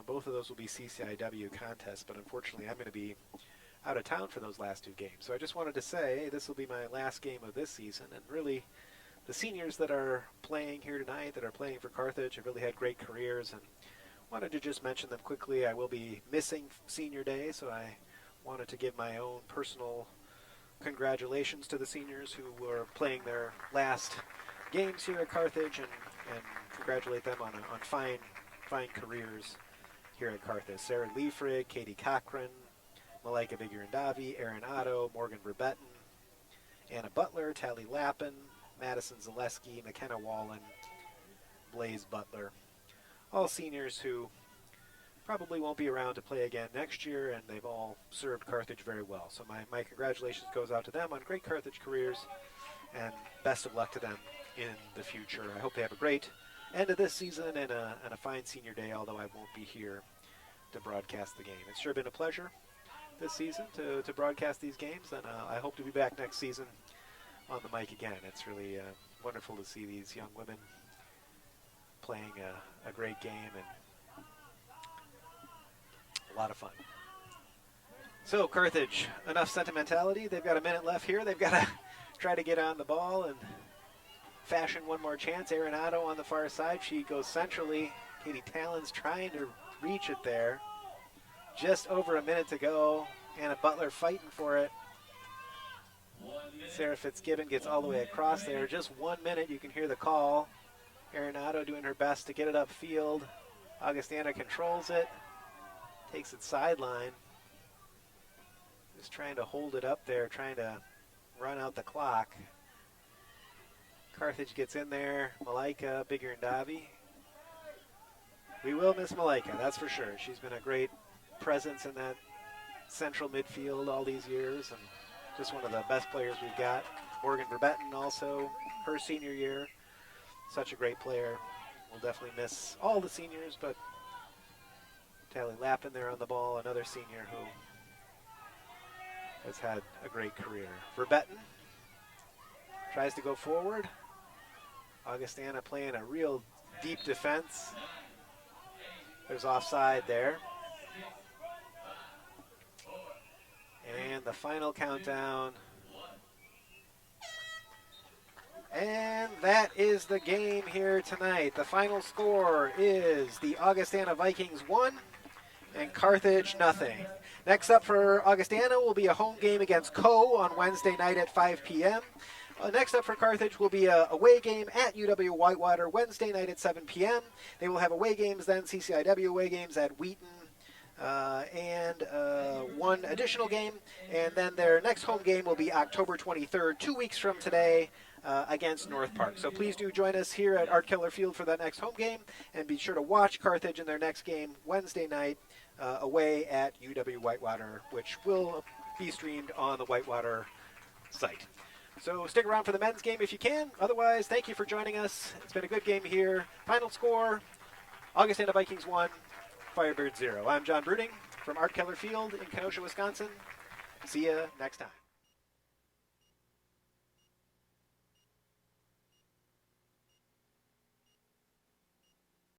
Both of those will be CCIW contests, but unfortunately I'm going to be out of town for those last 2 games. So I just wanted to say this will be my last game of this season, and really the seniors that are playing here tonight, that are playing for Carthage, have really had great careers, and wanted to just mention them quickly. I will be missing senior day, so I wanted to give my own personal congratulations to the seniors who were playing their last games here at Carthage, and congratulate them on fine careers here at Carthage. Sarah Leifrig, Katie Cochran, Malika Vigirandavi, Erin Otto, Morgan Verbetten, Anna Butler, Tally Lappin, Madison Zaleski, McKenna Wallen, Blaze Butler. All seniors who probably won't be around to play again next year, and they've all served Carthage very well. So my congratulations goes out to them on great Carthage careers, and best of luck to them in the future. I hope they have a great end of this season and a fine senior day, although I won't be here to broadcast the game. It's sure been a pleasure this season to broadcast these games, and I hope to be back next season on the mic again. It's really wonderful to see these young women playing a great game and a lot of fun. So Carthage, enough sentimentality. They've got a minute left here. They've got to try to get on the ball and fashion one more chance. Erin Otto on the far side. She goes centrally. Katie Talon's trying to reach it there. Just over a minute to go. Anna Butler fighting for it. Sarah Fitzgibbon gets all the way across there. Just 1 minute, you can hear the call. Erin Otto doing her best to get it upfield. Augustana controls it. Takes it sideline. Just trying to hold it up there, trying to run out the clock. Carthage gets in there. Malika Vigirandavi. We will miss Malika, that's for sure. She's been a great presence in that central midfield all these years, and just one of the best players we've got. Morgan Verbetten also, her senior year. Such a great player. We'll definitely miss all the seniors, but Tally Lappin there on the ball, another senior who has had a great career. Verbetten tries to go forward. Augustana playing a real deep defense. There's offside there. And the final countdown. And that is the game here tonight. The final score is the Augustana Vikings 1 and Carthage nothing. Next up for Augustana will be a home game against Co on Wednesday night at 5 p.m. Next up for Carthage will be a away game at UW Whitewater Wednesday night at 7 p.m. They will have away games then, CCIW away games at Wheaton, and one additional game. And then their next home game will be October 23rd, 2 weeks from today, against North Park. So please do join us here at Art Keller Field for that next home game, and be sure to watch Carthage in their next game Wednesday night away at UW Whitewater, which will be streamed on the Whitewater site. So stick around for the men's game if you can. Otherwise, thank you for joining us. It's been a good game here. Final score, Augustana Vikings 1, Firebirds 0. I'm John Bruning from Art Keller Field in Kenosha, Wisconsin. See you next time.